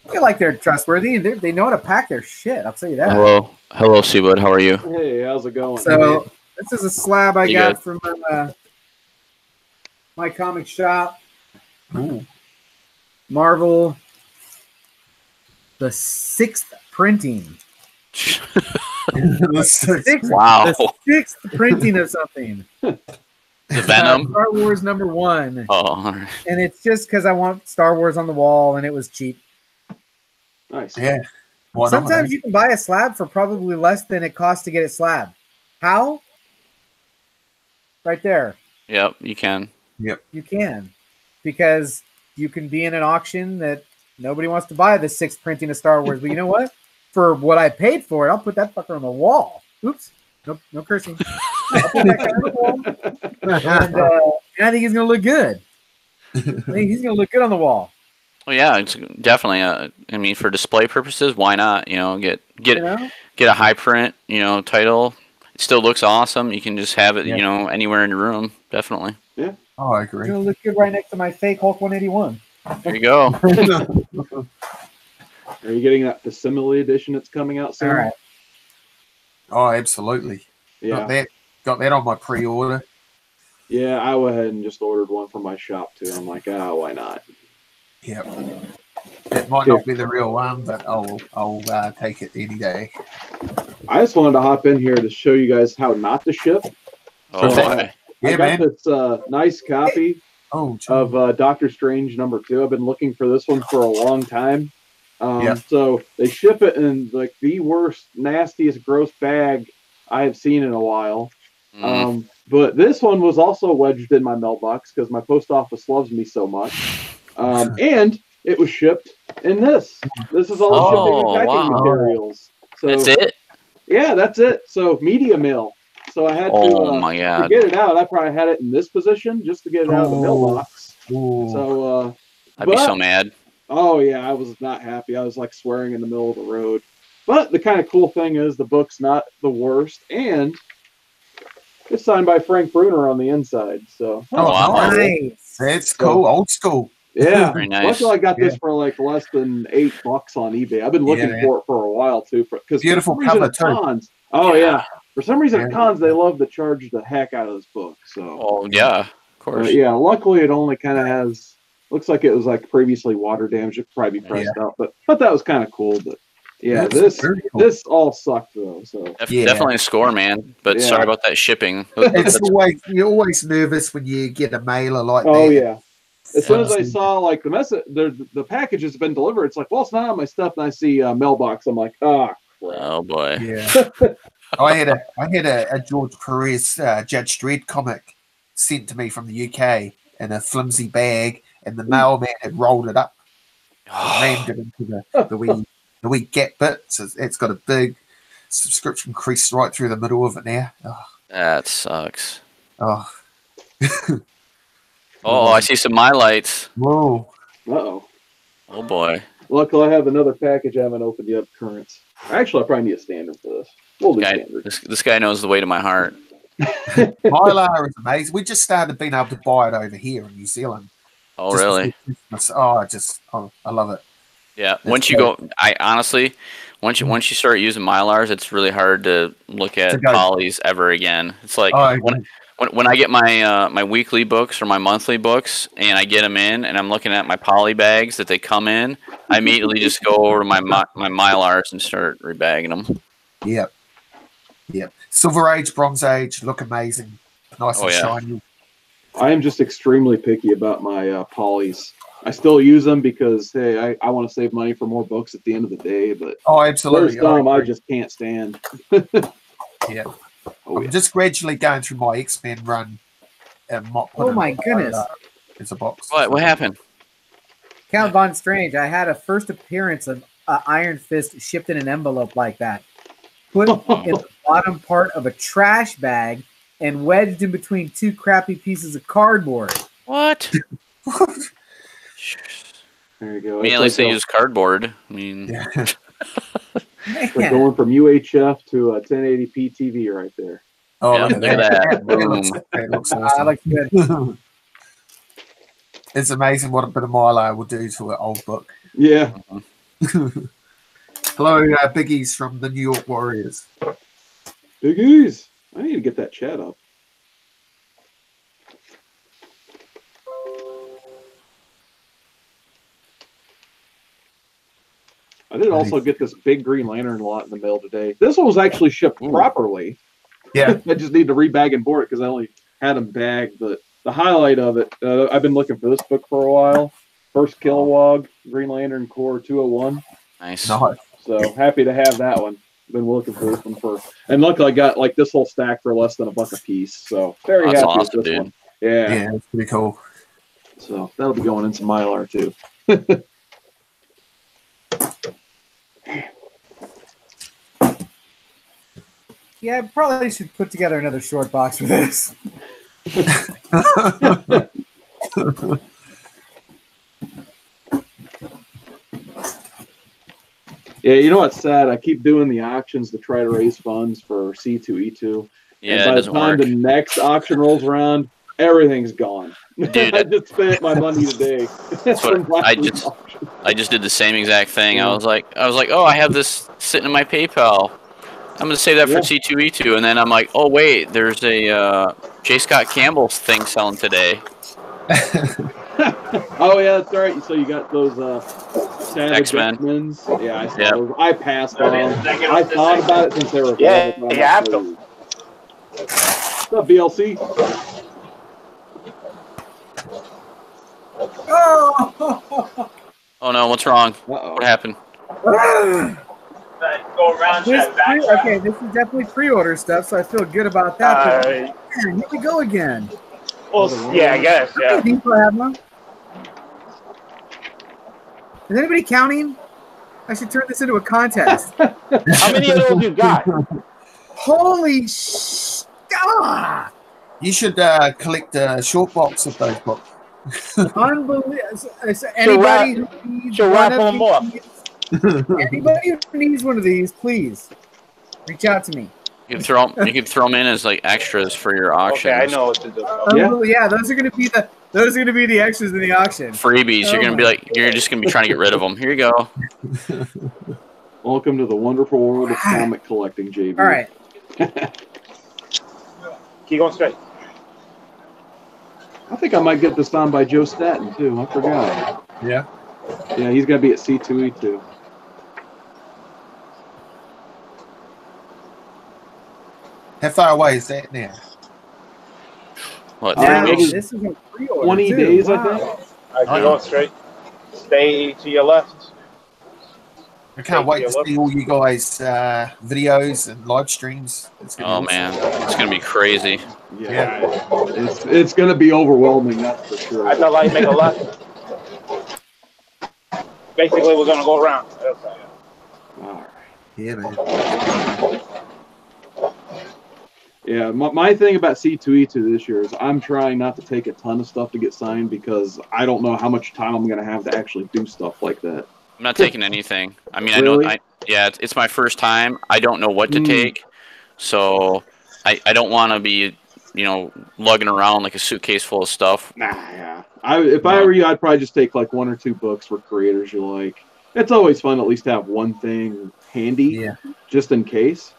I feel like they're trustworthy. They know how to pack their shit. I'll tell you that. Hello, Seawood. How are you? Hey, how's it going? So this is a slab I got from my comic shop. Ooh. Marvel, the 6th printing. Wow. The 6th printing of something. The Venom. Star Wars #1. Oh, all right. And it's just because I want Star Wars on the wall, and it was cheap. Nice. Yeah. Sometimes you can buy a slab for probably less than it costs to get it slabbed. How? Right there. Yep, you can. Yep. You can. Because you can be in an auction that nobody wants to buy the 6th printing of Star Wars. But you know what? For what I paid for it, I'll put that fucker on the wall. Oops. Nope, no cursing. I'll put that guy on the wall. And I think he's going to look good. I think he's going to look good on the wall. Well, yeah, it's definitely. I mean, for display purposes, why not? Get a high print, title. It still looks awesome. You can just have it, anywhere in your room. Definitely. Yeah. Oh, I agree. It's going to look good right next to my fake Hulk 181. There you go. Are you getting that facsimile edition that's coming out soon? All right. Oh, absolutely. Yeah. Got that on my pre-order. Yeah, I went ahead and just ordered one from my shop too. I'm like, why not? Yeah. It might not be the real one, but I'll take it any day. I just wanted to hop in here to show you guys how not to ship. Oh, I got this nice copy of Doctor Strange #2. I've been looking for this one for a long time. So they ship it in like the worst, nastiest, gross bag I have seen in a while. But this one was also wedged in my mailbox because my post office loves me so much. And it was shipped in this. This is all shipping and packing materials. So that's it? Yeah, that's it. So media mail. So I had to get it out. I probably had it in this position just to get it out of the mailbox. So I'd be so mad. Oh yeah, I was not happy. I was like swearing in the middle of the road. But the kind of cool thing is the book's not the worst, and it's signed by Frank Bruner on the inside. So nice. That's cool. Old school. Yeah. Very nice. Luckily, I got this for like less than $8 on eBay. I've been looking for it for a while too. Because beautiful cover too. For some reason at cons they love to charge the heck out of this book. So. Oh yeah, of course. Luckily it only kind of has. Looks like it was like previously water damaged. It could probably be pressed out, but that was kind of cool. But yeah, this all sucked though. So definitely a score, man. But sorry about that shipping. You're always nervous when you get a mailer like that. Oh yeah. As soon as I saw like the message, the package has been delivered. It's like, well, it's not on my stuff, and I see mailbox. I'm like, crap. crap. Oh boy. Yeah. I had a George Perez Judge Dredd comic sent to me from the UK in a flimsy bag, and the mailman had rolled it up, rammed it into the wee gap bit. So it's got a big subscription crease right through the middle of it now. Oh. That sucks. Oh. Oh, I see some My Lights. Whoa. Uh-oh. Oh boy. Luckily, I have another package I haven't opened yet. Currents. Actually, I probably need a standard for this. We'll do standard. This guy knows the way to my heart. Mylar is amazing. We just started being able to buy it over here in New Zealand. Oh, really? Oh, I love it. Yeah. Once you start using Mylars, it's really hard to look at polys ever again. It's like when I get my my weekly books or my monthly books, and I get them in, and I'm looking at my poly bags that they come in, I immediately just go over to my Mylars and start rebagging them. Yep. Silver Age, Bronze Age look amazing, nice and shiny. I am just extremely picky about my polys. I still use them because, hey, I want to save money for more books at the end of the day. But absolutely, there's some I just can't stand. Yeah. I'm just gradually going through my X-Men run. And my goodness. It's a box. What happened? Count Von Strange, I had a first appearance of Iron Fist shipped in an envelope like that. Put in the bottom part of a trash bag and wedged in between two crappy pieces of cardboard. What? There you go. I mean, at least they use cardboard. I mean... We're going from UHF to a 1080p TV right there. Oh, look at that. It looks awesome. Looks good. It's amazing what a bit of Mylar will do to an old book. Yeah. Hello, Biggies from the New York Warriors. Biggies! I need to get that chat up. I did also get this big Green Lantern lot in the mail today. This one was actually shipped properly. Yeah. I just need to rebag and board it because I only had them bagged. But the highlight of it, I've been looking for this book for a while. First Kilowog, Green Lantern Corps 201. Nice. So happy to have that one. Been looking for this one and luckily I got like this whole stack for less than $1 a piece. So very happy awesome, with this dude. one. Yeah. Yeah, it's pretty cool. So that'll be going in some Mylar too. Yeah, I probably should put together another short box for this. Yeah, you know what's sad? I keep doing the auctions to try to raise funds for C2E2. Yeah, and by the time the next auction rolls around, everything's gone. Dude, I just spent my money today. That's what I just did the same exact thing. I was like, oh, I have this sitting in my PayPal. I'm gonna save that for C2E2, and then I'm like, oh wait, there's a J. Scott Campbell thing selling today. Oh yeah, that's right. So you got those X-Men. Yeah, I saw those. I passed on them. I thought about it since they were. Yeah, you have to. What's up, BLC? Oh no, what's wrong? Uh-oh. What happened? Go around okay, this is definitely pre-order stuff, so I feel good about that. But, here we go again. Well, yeah, I guess. Yeah. Is anybody counting? I should turn this into a contest. How many of those you got? Holy You should collect a short box of those books. Unbelievable. Anybody who needs one of these, please reach out to me. You can throw them in as like extras for your auction. Okay, I know what to do. Yeah, those are gonna be the extras in the auction. Freebies. You're just gonna be trying to get rid of them. Here you go. Welcome to the wonderful world of comic collecting, JB. All right. Keep going straight. I think I might get this signed by Joe Staten too. I forgot. Yeah. Yeah, he's gonna be at C2E2. How far away is that now? What? This is a pre-order 20 too. days, Wow. I think. All right, keep going straight. Stay to your left. I can't wait to see all you guys' videos and live streams. Oh man, it's gonna be crazy. Yeah. It's gonna be overwhelming, that's for sure. I thought I'd make a lot. Basically, we're gonna go around. All right. Yeah, man. Yeah, my thing about C2E2 this year is I'm trying not to take a ton of stuff to get signed because I don't know how much time I'm going to have to actually do stuff like that. I'm not taking anything. I mean, Really? I know. Yeah, it's my first time. I don't know what to take, so I don't want to be, lugging around like a suitcase full of stuff. Nah, yeah. If I were you, I'd probably just take like 1 or 2 books for creators you like. It's always fun at least to have one thing handy, just in case.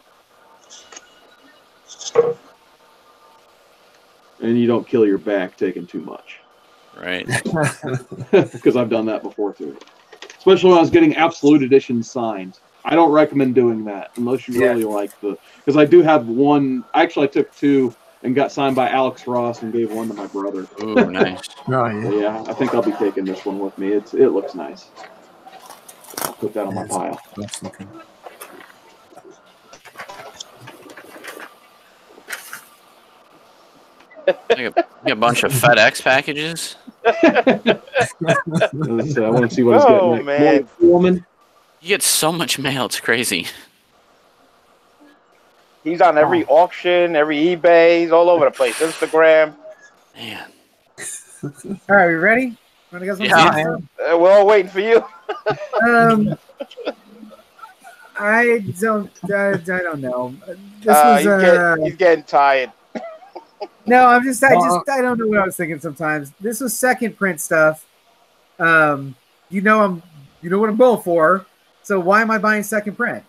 And you don't kill your back taking too much. Right. Because I've done that before too. Especially when I was getting Absolute Edition signed. I don't recommend doing that unless you really like the... Because I do have one... Actually, I took 2 and got signed by Alex Ross and gave 1 to my brother. Ooh, nice. Yeah, I think I'll be taking this one with me. It looks nice. I'll put that on my pile. That's looking. Like a bunch of FedEx packages. I want to see what he's getting. Oh, man. Woman. You get so much mail, it's crazy. He's on every auction, every eBay. He's all over the place. Instagram. Man. All right, we ready? Want to get some time? We're all waiting for you. I don't know. This was he's getting tired. No, I don't know what I was thinking sometimes. This was second print stuff. You know what I'm going for. So why am I buying second print?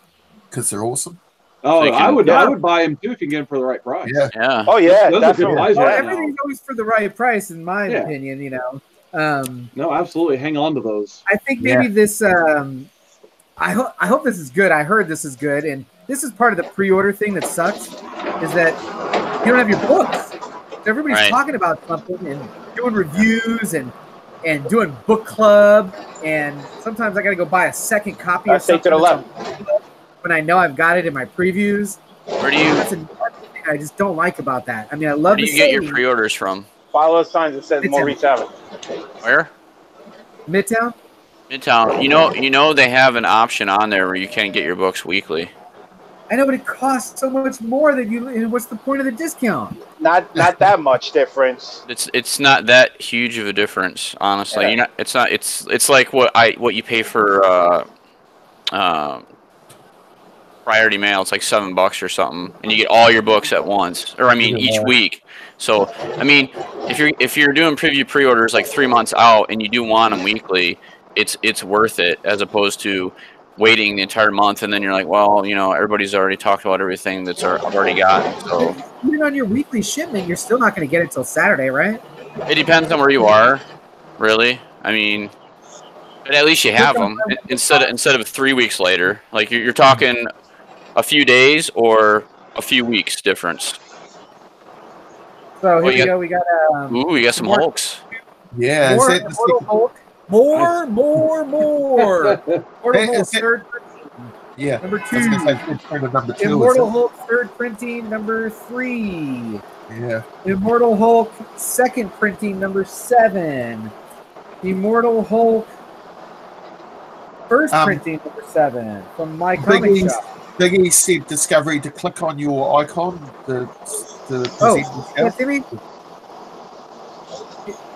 Because they're awesome. Oh, I would buy them too if you can get them for the right price. Yeah. Oh yeah, those are good buys right now. Everything's always for the right price, in my opinion. No, absolutely. Hang on to those. I think maybe this. I hope this is good. I heard this is good, and this is part of the pre-order thing that sucks. Is that you don't have your books. So everybody's talking about something and doing reviews and doing book club, and sometimes I got to go buy a second copy of something to the left. when I know I've got it in my previews. Where do you? That's another thing I just don't like about that. I mean, I love. Where do you get your pre-orders from? Follow the signs that says Midtown. Maurice Avenue. Where? Midtown. Midtown. You know they have an option on there where you can get your books weekly. I know, but it costs so much more that you. And what's the point of the discount? Not that much difference. It's not that huge of a difference, honestly. Yeah. It's like what you pay for priority mail. It's like $7 or something, and you get all your books at once, or each week. So if you're doing preview pre-orders like 3 months out and you do want them weekly, it's worth it as opposed to waiting the entire month and then you're like, well, everybody's already talked about everything that's already gotten. So even on your weekly shipment, you're still not going to get it till Saturday, right? It depends on where you are, really. I mean, but at least you have them instead of 3 weeks later. Like you're talking a few days or a few weeks difference. So here we go. We got we got some Hulks. Yeah, Immortal Hulk. More. Mortal Hulk third printing. Yeah. Number 2. Number 2. Immortal Hulk third printing number 3. Yeah. Immortal Hulk second printing number 7. Immortal Hulk first printing number 7 from my comic shop. Big E said Discovery to click on your icon. See me?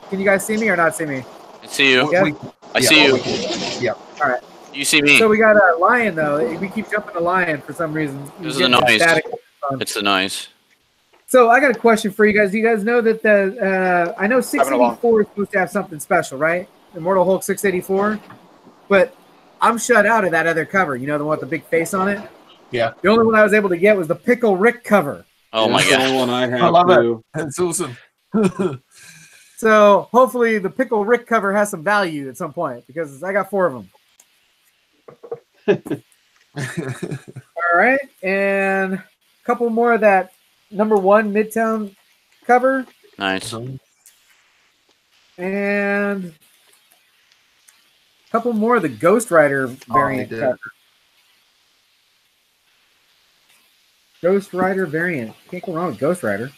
Can you guys see me or not see me? I see you. Yeah? I see you. Yeah. All right. You see me. So we got a lion though. We keep jumping the lion for some reason. This is the noise. It's the noise. So I got a question for you guys. Do you guys know that I know 684 is supposed to have something special, right? Immortal Hulk 684, but I'm shut out of that other cover. You know, the one with the big face on it. Yeah. The only one I was able to get was the Pickle Rick cover. Oh my god. That's the one I have. I love too. it. That's awesome. So hopefully the Pickle Rick cover has some value at some point because I got 4 of them. All right, and a couple more of that number 1 Midtown cover. Nice. And a couple more of the Ghost Rider variant cover. Ghost Rider variant. Can't go wrong with Ghost Rider.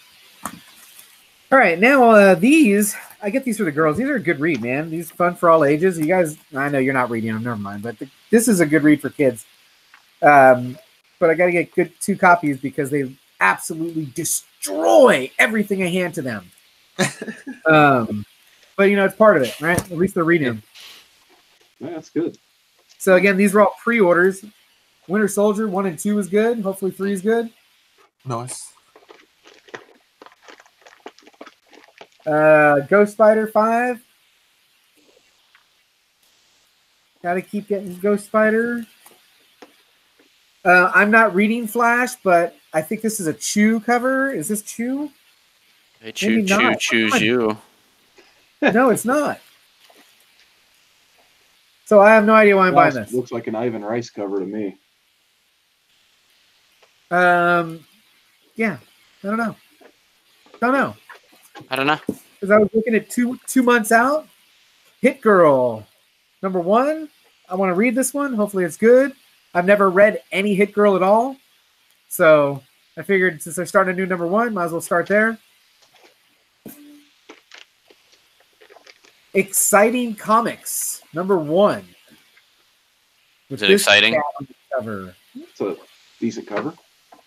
All right, now these, I get these for the girls. These are a good read, man. These are fun for all ages. You guys, I know you're not reading them, never mind. But this is a good read for kids. But I got to get good 2 copies because they absolutely destroy everything I hand to them. But, you know, it's part of it, right? At least they're reading. Yeah, that's good. So, again, these were all pre-orders. Winter Soldier 1 and 2 is good. Hopefully 3 is good. Nice. Ghost Spider 5. Got to keep getting Ghost Spider. I'm not reading Flash, but I think this is a Chew cover. Is this Chew? Hey, choose you. No, it's not. So I have no idea why I'm buying this. Looks like an Ivan Rice cover to me. Yeah, I don't know. I don't know. Because I was looking at two months out. Hit Girl, #1. I want to read this one. Hopefully it's good. I've never read any Hit Girl at all. So I figured since they're starting a new #1, might as well start there. Exciting Comics, #1. Is it exciting? Cover. It's a decent cover.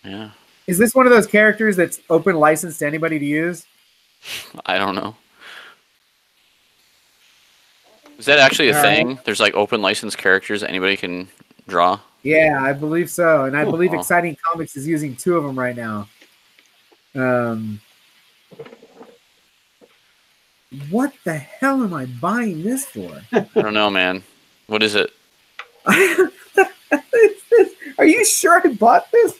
Yeah. Is this one of those characters that's open license to anybody to use? I don't know. Is that actually a thing? There's like open license characters that anybody can draw? Yeah, I believe so. And I believe Exciting Comics is using 2 of them right now. What the hell am I buying this for? I don't know, man. What is it? Are you sure I bought this?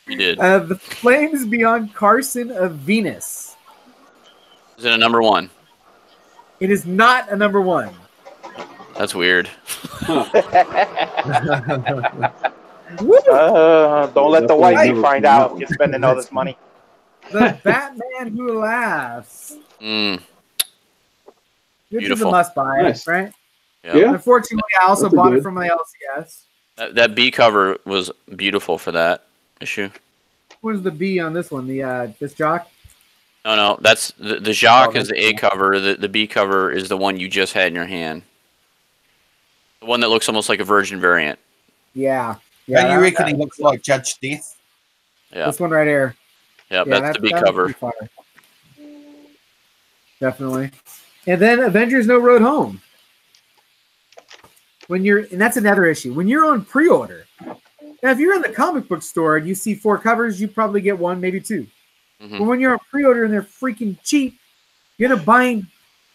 You did. The Flames Beyond Carson of Venus. Is it a #1? It is not a #1. That's weird. Don't let the wifey find out you're spending all this money. The Batman Who Laughs. Mm. This Beautiful. is a must-buy, Nice. right? Yeah. Unfortunately, I also bought it from my LCS. That B cover was beautiful for that issue. Where's the B on this one? The this Jock? No, that's the Jacques is the A cover. The B cover is the one you just had in your hand. The one that looks almost like a Virgin variant. Yeah. Yeah, you reckon he looks like Judge Death? Yeah. This one right here. Yeah, that's the B cover. Definitely. And then Avengers No Road Home. And that's another issue. When you're on pre-order, now if you're in the comic book store and you see 4 covers, you probably get 1, maybe 2. Mm-hmm. But when you're on pre-order and they're freaking cheap, you end up buying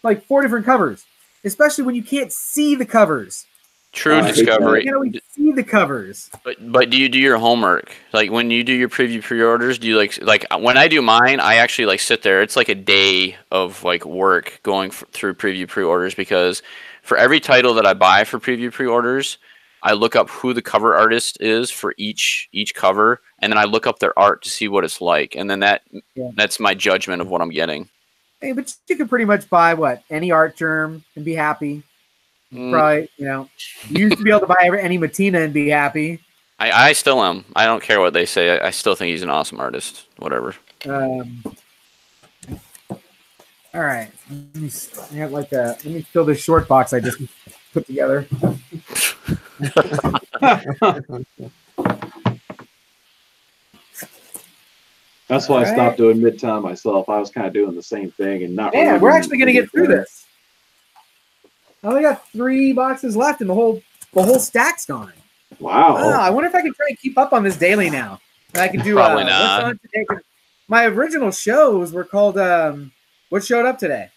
like 4 different covers, especially when you can't see the covers. True discovery. You know, see the covers. But do you do your homework? Like when you do your preview pre-orders, do you like when I do mine, I actually like sit there. It's like a day of like work going through preview pre-orders because for every title that I buy for preview pre-orders, I look up who the cover artist is for each cover, and then I look up their art to see what it's like, and then that's my judgment of what I'm getting. Hey, but you can pretty much buy any art germ and be happy. Probably, you used to be able to buy any Matina and be happy. I still am. I don't care what they say. I still think he's an awesome artist. Whatever. All right. Let me fill this short box I just put together. That's why I stopped doing Midtown myself. I was kind of doing the same thing and not. Yeah, we're actually going to get through this. I only got 3 boxes left, and the whole stack's gone. Wow! I wonder if I can try and keep up on this daily now. I can do probably not. What's on today? My original shows were called "What Showed Up Today."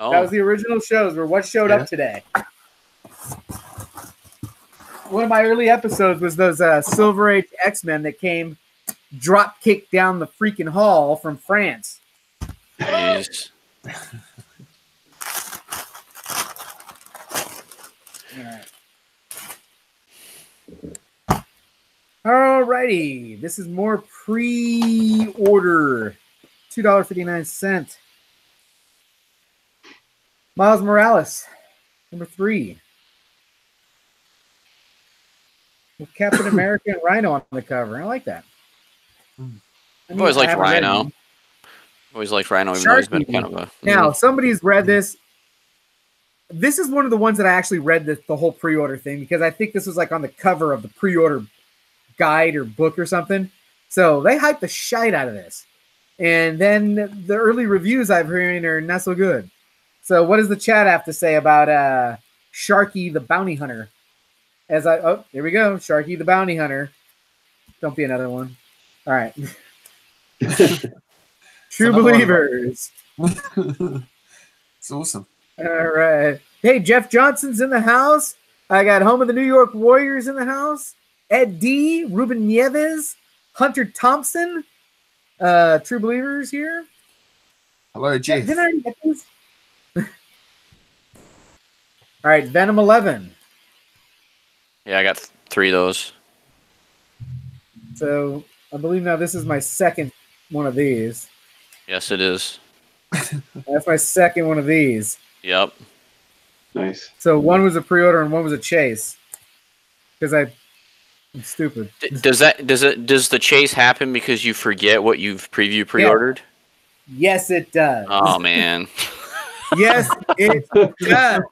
Oh. That was the original shows. Were "What Showed Up Today." One of my early episodes was those Silver Age X-Men that came drop kicked down the freaking hall from France. Jeez. Alrighty, this is more pre-order. $2.59. Miles Morales, #3. with Captain America and Rhino on the cover. I like that. I've always liked Rhino. Always liked Rhino, even though he's been kind of a... Now, somebody's read this. This is one of the ones that I actually read the whole pre-order thing, because I think this was like on the cover of the pre-order guide or book or something. So they hyped the shite out of this. And then the early reviews I've heard are not so good. So what does the chat have to say about Sharky the Bounty Hunter? Oh, here we go. Sharky the Bounty Hunter. Don't be another one. All right. True Believers. It's awesome. All right. Hey, Jeff Johnson's in the house. I got Home of the New York Warriors in the house. Ed D, Ruben Nieves, Hunter Thompson. True Believers here. Hello, Jeff. Didn't I already get these? All right, Venom 11. Yeah, I got 3 of those. So I believe now this is my second one of these. Yes, it is. That's my second one of these. Yep. Nice. So one was a pre-order and one was a chase. Because I'm stupid. Does the chase happen because you forget what you've pre-ordered? Yes, it does. Oh man. Yes, it does.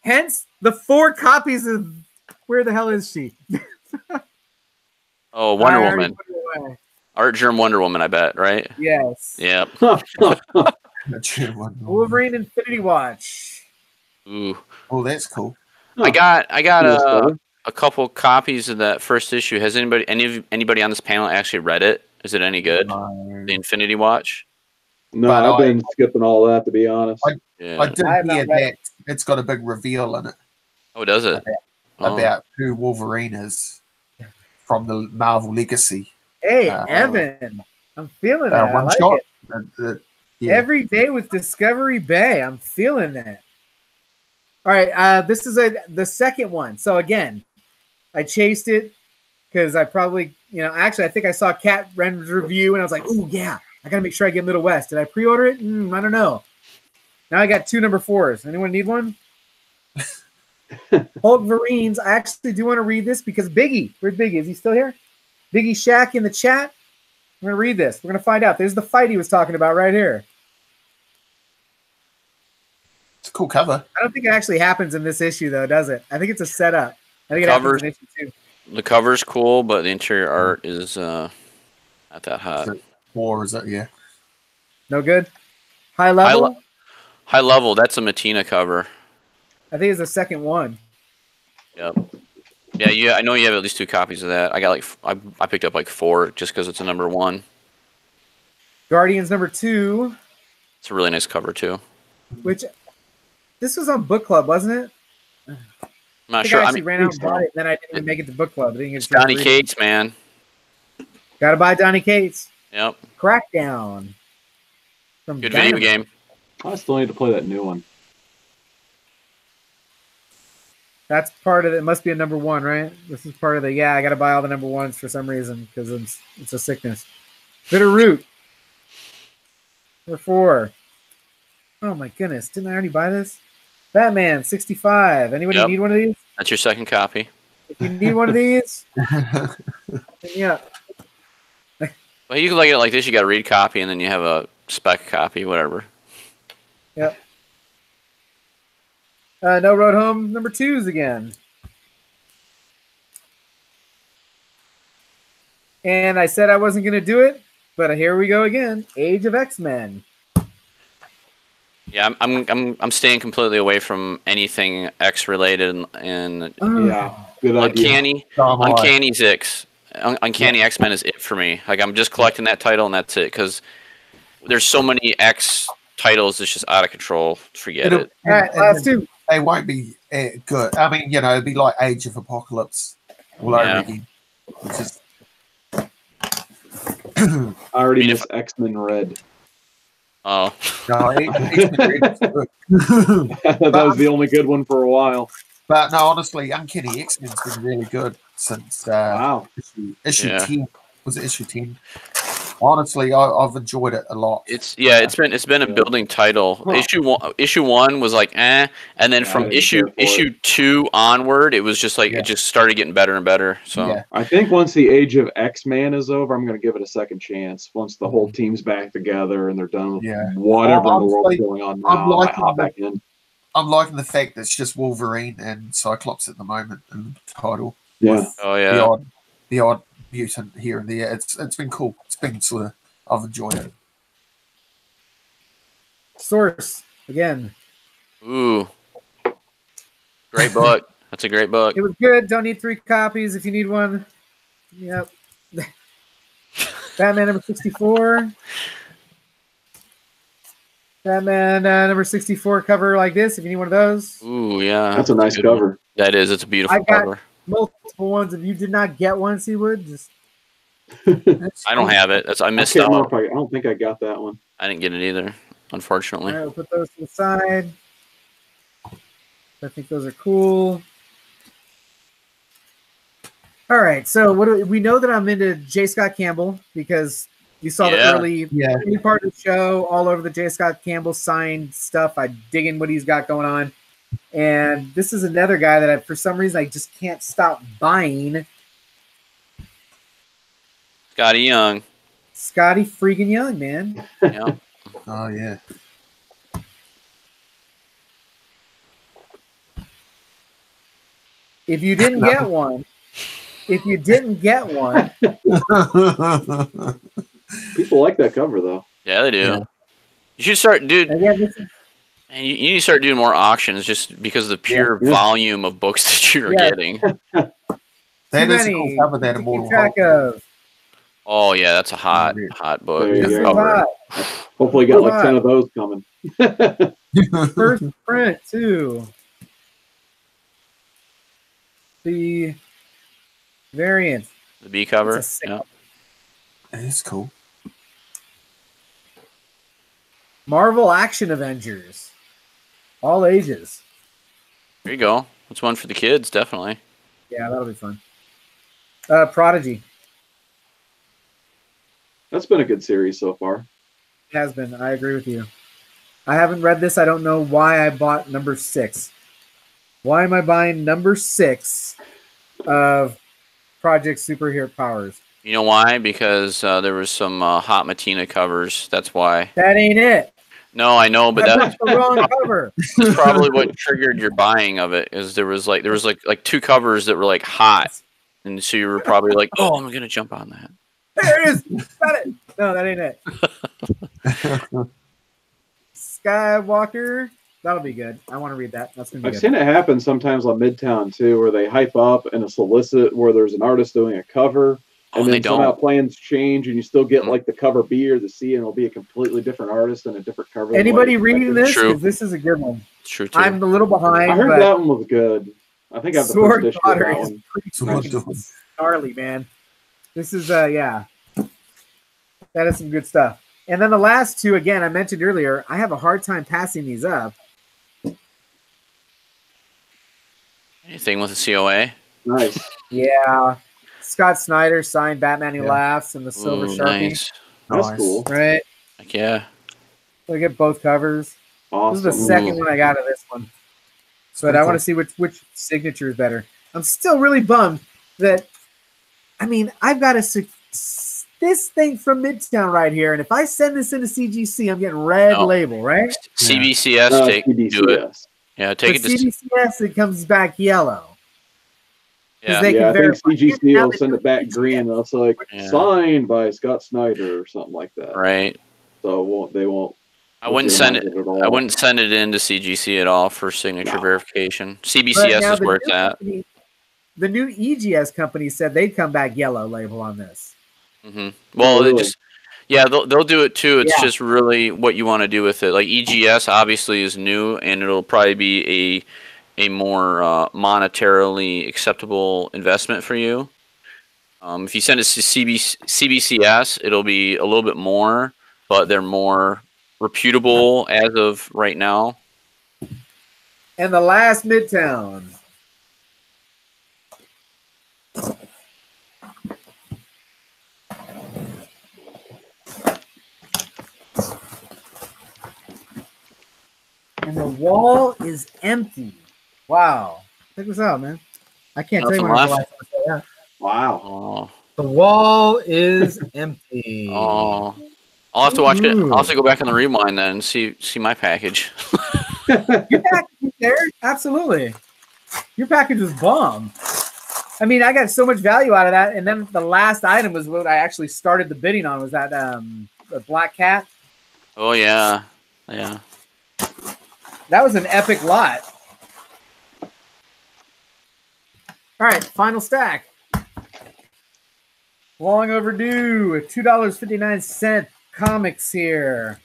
Hence the 4 copies of Where the Hell Is She? Oh, Wonder Woman. Art Germ Wonder Woman, I bet, right? Yes. Yep. Wolverine Infinity Watch. Ooh. Oh, that's cool. I got a couple copies of that first issue. Has anybody on this panel actually read it? Is it any good? The Infinity Watch? No, I've been skipping all that, to be honest. I did hear that it's got a big reveal in it. Oh, does it? About who Wolverine is from the Marvel Legacy. Hey, Evan, I'm feeling that. I like it. Every day with Discovery Bay. I'm feeling that. All right, this is the second one. So again, I chased it because I probably, actually, I think I saw Cat Ren's review and I was like, "Ooh, yeah, I gotta make sure I get Middle West." Did I pre-order it? I don't know. Now I got 2 number 4s. Anyone need one? Hulk Marines. I actually do want to read this because Biggie. Where's Biggie? Is he still here? Biggie Shack in the chat. We're gonna read this. We're gonna find out. There's the fight he was talking about right here. It's a cool cover. I don't think it actually happens in this issue, though, does it? I think it's a setup. I think it happens in issue 2. The cover's cool, but the interior art is not that hot. Or is it? Yeah. No good. High level. High level. That's a Matina cover. I think it's the second one. Yep. Yeah. I know you have at least 2 copies of that. I got I picked up 4 just because it's a number 1. Guardians number 2. It's a really nice cover too. Which this was on book club, wasn't it? I'm not sure. I actually ran out and bought it, and then I didn't even make it to book club. It's Donny Cates, man. Gotta buy Donny Cates. Yep. Crackdown. Good video game. I still need to play that new one. That's part of it. It must be a number 1, right? This is part of the, I got to buy all the number 1s for some reason because it's a sickness. Bitter Root. Number 4. Oh my goodness. Didn't I already buy this? Batman 65. Anybody need one of these? That's your second copy. If you need one of these, yeah. Well, you can look at it like this. You got a read copy, and then you have a spec copy, whatever. Yep. No Road Home number 2s again. And I said I wasn't going to do it, but here we go again. Age of X-Men. Yeah, I'm staying completely away from anything X related and yeah, good idea. Uncanny X-Men is it for me. Like I'm just collecting that title and that's it because there's so many X titles. It's just out of control. Forget it. All right, last 2. They won't be good. I mean, it'd be like Age of Apocalypse all over again. Which is... I already miss X-Men Red. Oh. No, X-Men Red is good. That was the only good one for a while. But no, honestly, Uncanny X-Men's been really good since issue 10. Was it issue 10? Honestly, I've enjoyed it a lot. It's been a building title. Huh. Issue 1 was like and then from I didn't care for issue 2 onward, it was just like it just started getting better and better. So I think once the Age of X-Man is over, I'm going to give it a second chance. Once the whole team's back together and they're done with whatever in the world's going on now, I might hop back in. I'm liking the fact that it's just Wolverine and Cyclops at the moment in the title. Yeah. Oh yeah. The odd mutant here and there. It's been cool. It's been sort of, I've enjoyed it. Source again. Ooh. Great book. That's a great book. It was good. Don't need 3 copies if you need one. Yep. Batman number 64. Batman number 64 cover like this if you need one of those. Ooh, yeah. That's a nice cover. That is. It's a beautiful I got cover. multiple ones. If you did not get one, Seawood, just I don't have it. I missed out. I don't think I got that one. I didn't get it either, unfortunately. All right, we'll put those to the side. I think those are cool. All right, so we know that I'm into J. Scott Campbell because you saw the early part of the show all over the J. Scott Campbell signed stuff. I dig in what he's got going on. And this is another guy that for some reason I just can't stop buying. Scotty Young. Scotty freaking Young, man. Yeah. Oh, yeah. If you didn't get one, people like that cover though. Yeah, they do. Yeah. You should start, dude. And you need to start doing more auctions just because of the pure volume of books that you're getting. That is a cool cover that Oh yeah, that's a hot book. Hopefully, got like 10 of those coming. First print too. The variant. The B cover. Yeah. It's cool. Marvel Action Avengers. All ages. There you go. That's one for the kids, definitely. Yeah, that'll be fun. Prodigy. That's been a good series so far. It has been. I agree with you. I haven't read this. I don't know why I bought number 6. Why am I buying number 6 of Project Superhero Powers? You know why? Because there was some Hot Matina covers. That's why. That ain't it. No, I know, but that's the wrong cover. That's probably what triggered your buying of it. Is there was like 2 covers that were like hot, and so you were probably like, "Oh, I'm gonna jump on that." There it is. Got it. No, that ain't it. Skywalker. That'll be good. I want to read that. That's gonna be I've good. seen it happen sometimes on Midtown too, where they hype up and a solicit where there's an artist doing a cover, and then somehow plans change, and you still get like the cover B or the C, and it'll be a completely different artist and a different cover. Anybody reading this? Because this is a good one. It's true too. I'm a little behind. I heard that one was good. I think I have the first issue of that one. Pretty gnarly, man. This is that is some good stuff. And then the last 2, again, I mentioned earlier, I have a hard time passing these up. Anything with a COA? Nice. Yeah. Scott Snyder signed Batman Who Laughs and the Silver Sharpie. Nice. That's cool. Right? Like, yeah. So I get both covers. Awesome. This is the second one I got of this one. But I want to see which signature is better. I'm still really bummed that, I mean, I've got this thing from Midtown right here, and if I send this into CGC, I'm getting red label, right? CBCS, do it. Yeah, take it to CBCS. It comes back yellow. Yeah, I think CGC will send it back green. That's like signed by Scott Snyder or something like that. Right. So they won't. I wouldn't send it. I wouldn't send it into CGC at all for signature verification. CBCS is where it's at. The new EGS company said they'd come back yellow label on this. Mm-hmm. Well, they just they'll do it too. It's just really what you want to do with it. Like EGS obviously is new, and it'll probably be a more monetarily acceptable investment for you. If you send it to CBCS, it'll be a little bit more, but they're more reputable as of right now. And the last Midtown. wall is empty. Wow. Check this out, man. I can't tell you when I was the last time I saw that. Wow. Oh. The wall is empty. Oh. I'll have to watch it. I'll have to go back on the rewind then and see my package. Your package was there? Absolutely. Your package was bomb. I mean, I got so much value out of that. And then the last item was what I actually started the bidding on, was that the black cat. Oh, yeah. Yeah. That was an epic lot. All right, final stack. Long overdue. $2.59 comics here.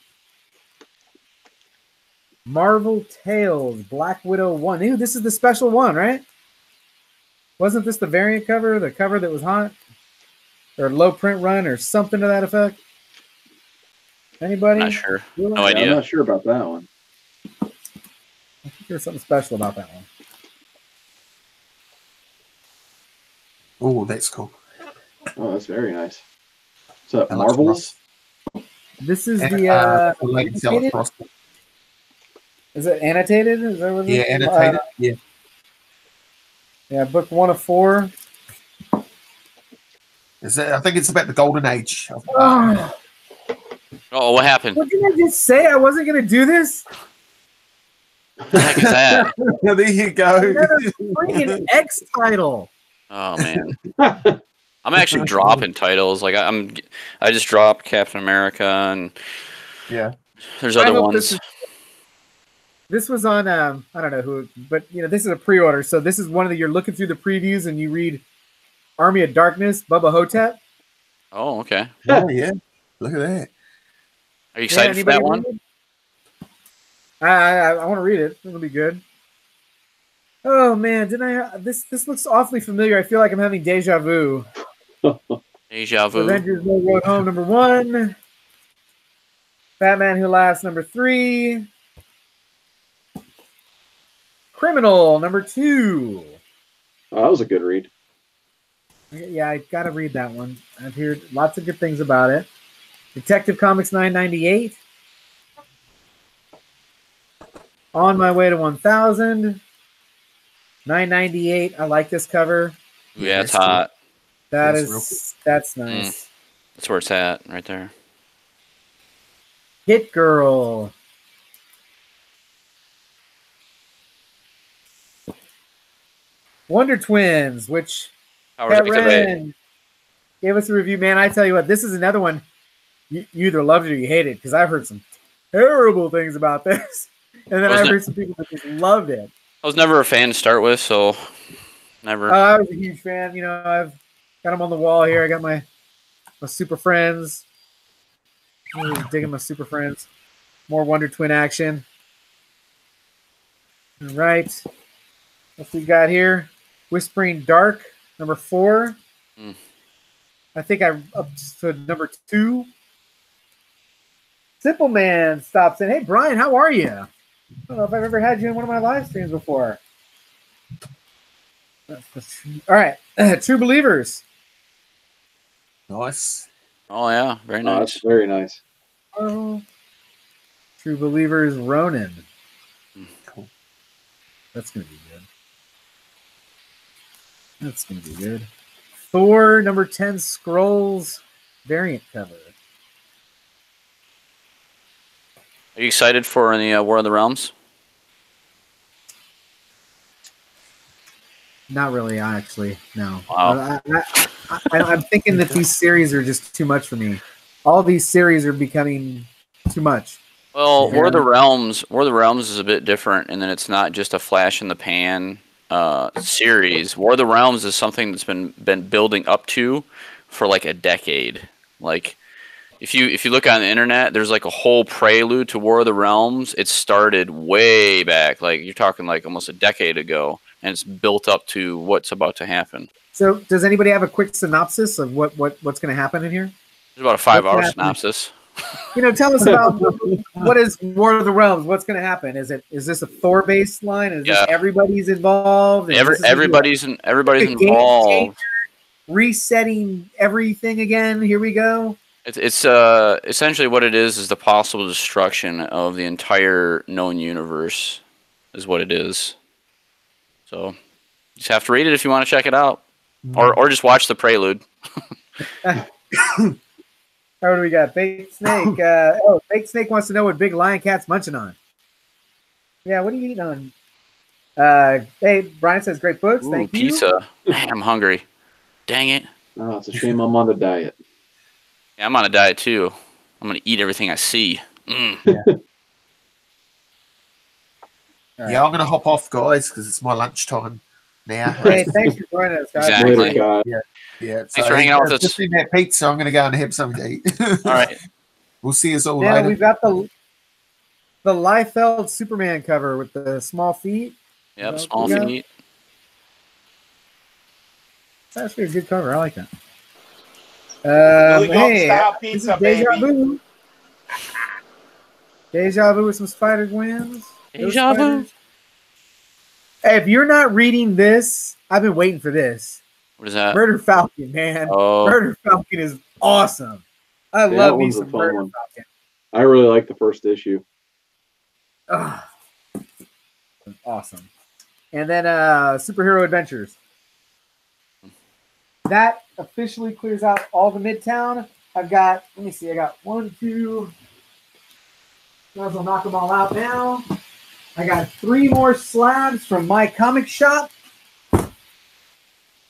Marvel Tales, Black Widow 1. Ew, this is the special one, right? Wasn't this the variant cover, the cover that was hot? Or low print run or something to that effect? Anybody? Not sure. No idea. I'm not sure about that one. I think there's something special about that one. Oh, that's cool. Oh, that's very nice. So Marvels. This is And, the annotated? Is it annotated? Is that what it is? Annotated. Yeah. Yeah, book 1 of 4. Is it? I think it's about the golden age. Oh, what happened? What did I just say? I wasn't going to do this? What the heck is that? There you go. Freaking X title. Oh, man. I'm actually dropping titles. Like I just dropped Captain America, and there's other ones. This was on I don't know who, but this is a pre-order. So this is one of you're looking through the previews and you read Army of Darkness, Bubba Hotep. Oh, okay. Oh yeah, look at that. Are you excited for that one? I want to read it. It'll be good. Oh man, this looks awfully familiar. I feel like I'm having deja vu. Deja vu. Avengers No Road Home #1. Batman Who Laughs #3. Criminal #2. Oh, that was a good read. Yeah, I gotta read that one. I've heard lots of good things about it. Detective Comics 998. On My Way to 1000. 998. I like this cover. Yeah, it's hot. That's nice. That's where it's at, right there. Hit Girl. Wonder Twins, which Ren gave us a review. Man, I tell you what, this is another one you either loved it or you hated it, because I've heard some terrible things about this. And then I've heard some people that just loved it. I was never a fan to start with, so never. I was a huge fan. I've got them on the wall here. I got my Super Friends. I'm really digging my Super Friends. More Wonder Twin action. All right. What we got here? Whispering Dark, #4. I think I'm up to #2. Simple Man stops in. Hey, Brian, how are you? I don't know if I've ever had you in one of my live streams before. All right. True Believers. Nice. Oh, yeah. Very nice. That's very nice. Oh. True Believers Ronin. Cool. That's going to be good. That's going to be good. Thor #10 Scrolls variant cover. Are you excited for the War of the Realms? Not really, actually. No. Wow. I'm thinking that these series are just too much for me. All these series are becoming too much. Well, War of the Realms is a bit different, and then it's not just a flash in the pan series. War of the Realms is something that's been building up to for like a decade. Like, if you look on the internet, there's like a whole prelude to War of the Realms. It started way back, like you're talking like almost a decade ago, and it's built up to what's about to happen. So, does anybody have a quick synopsis of what's going to happen in here? There's about a 5-hour synopsis. Tell us about what is War of the Realms. What's going to happen? Is this a Thor based line? Is this everybody's involved? Everybody's involved. Resetting everything again. Here we go. It's essentially what it is the possible destruction of the entire known universe. is what it is. So you just have to read it if you want to check it out, or just watch the prelude. What do we got? Fake Snake. Fake Snake wants to know what Big Lion Cat's munching on. Yeah, what are you eating on? Hey, Brian says great books. Thank you. Pizza. Man, I'm hungry. Dang it. Oh, it's a shame I'm on the diet. Yeah, I'm on a diet too. I'm gonna eat everything I see. Yeah. All right. Yeah, I'm gonna hop off, guys, because it's my lunchtime now. Hey, thanks for joining us, guys. Exactly. Later, guys. Yeah. Thanks for hanging out with us. Just in that pizza, I'm gonna go and have something to eat. All right. We'll see us all Yeah, later. we've got the Liefeld Superman cover with the small feet. Yep, small feet. That's actually a good cover. I like that. Billy Goat Hey, style this pizza, is Deja baby. Vu. Deja Vu with some spider wins. Deja Vu. Hey, if you're not reading this, I've been waiting for this. What is that? Murder Falcon, man. Oh. Murder Falcon is awesome. I Yeah, love that me one's a some fun Murder one. Falcon. I really like the first issue. Awesome. And then Superhero Adventures. That officially clears out all the Midtown. I've got, let me see, I got 1, 2. Might as well knock them all out now. I got 3 more slabs from my comic shop.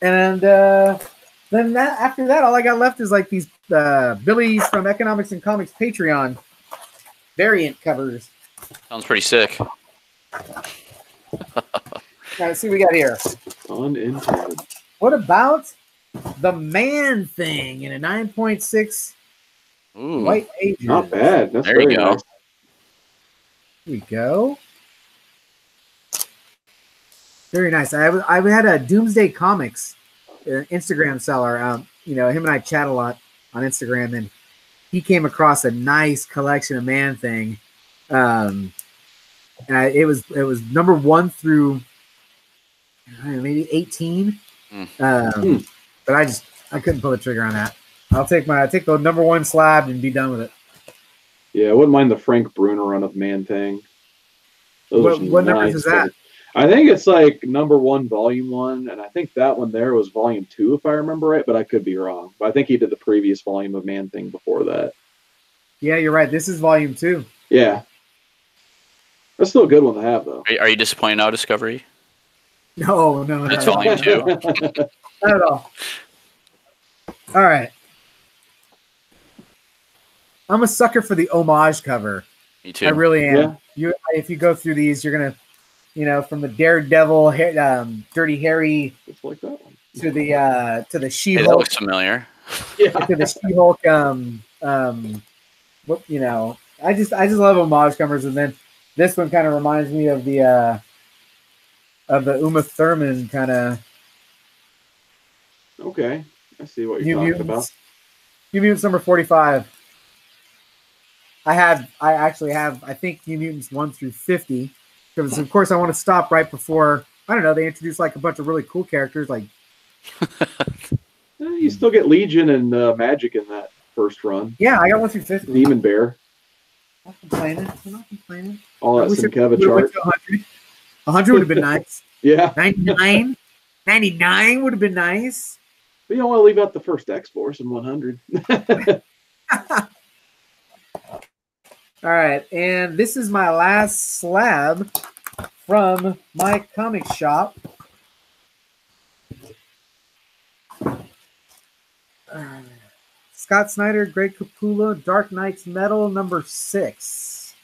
And then after that, all I got left is like these Billy's from Economics and Comics Patreon variant covers. Sounds pretty sick. Let's see what we got here. Unintended. What about the Man Thing in a 9.6 Ooh. white pages? Not bad. That's There you very go. nice. Here we go. Very nice. I had a Doomsday Comics Instagram seller. You know, him and I chat a lot on Instagram, and he came across a nice collection of Man Thing. And it was number 1 through maybe 18. But I couldn't pull the trigger on that. I'll take the number 1 slab and be done with it. Yeah, I wouldn't mind the Frank Bruner run of Man Thing. Those are What nice numbers is that? covers. I think it's like number 1, volume 1, and I think that one there was volume 2, if I remember right, but I could be wrong. But I think he did the previous volume of Man Thing before that. Yeah, you're right. This is volume 2. Yeah. That's still a good one to have, though. Are you disappointed now, Discovery? No. That's not at all. volume 2. Not at all. All right. I'm a sucker for the homage cover. Me too. I really am. Yeah. If you go through these, you're gonna, from the Daredevil, Dirty Harry, Just like that one. to the Hey, that She-Hulk, looks familiar. to the She-Hulk. I just love homage covers, and then this one kind of reminds me of the Uma Thurman kind of. Okay. I see what you're talking about. New Mutants number 45. I actually have, I think, New Mutants 1 through 50. Because, of course, I want to stop right before, I don't know, they introduce like a bunch of really cool characters. Like, You still get Legion and Magic in that first run. yeah, I got 1 through 50. Demon Bear. I'm not complaining. All that I wish Sienkiewicz it went art. to 100. 100 would have been nice. Yeah. 99 would have been nice. But you don't want to leave out the first X-Force in 100. All right, and this is my last slab from my comic shop. Scott Snyder, Greg Capullo, Dark Knight's Metal, number 6.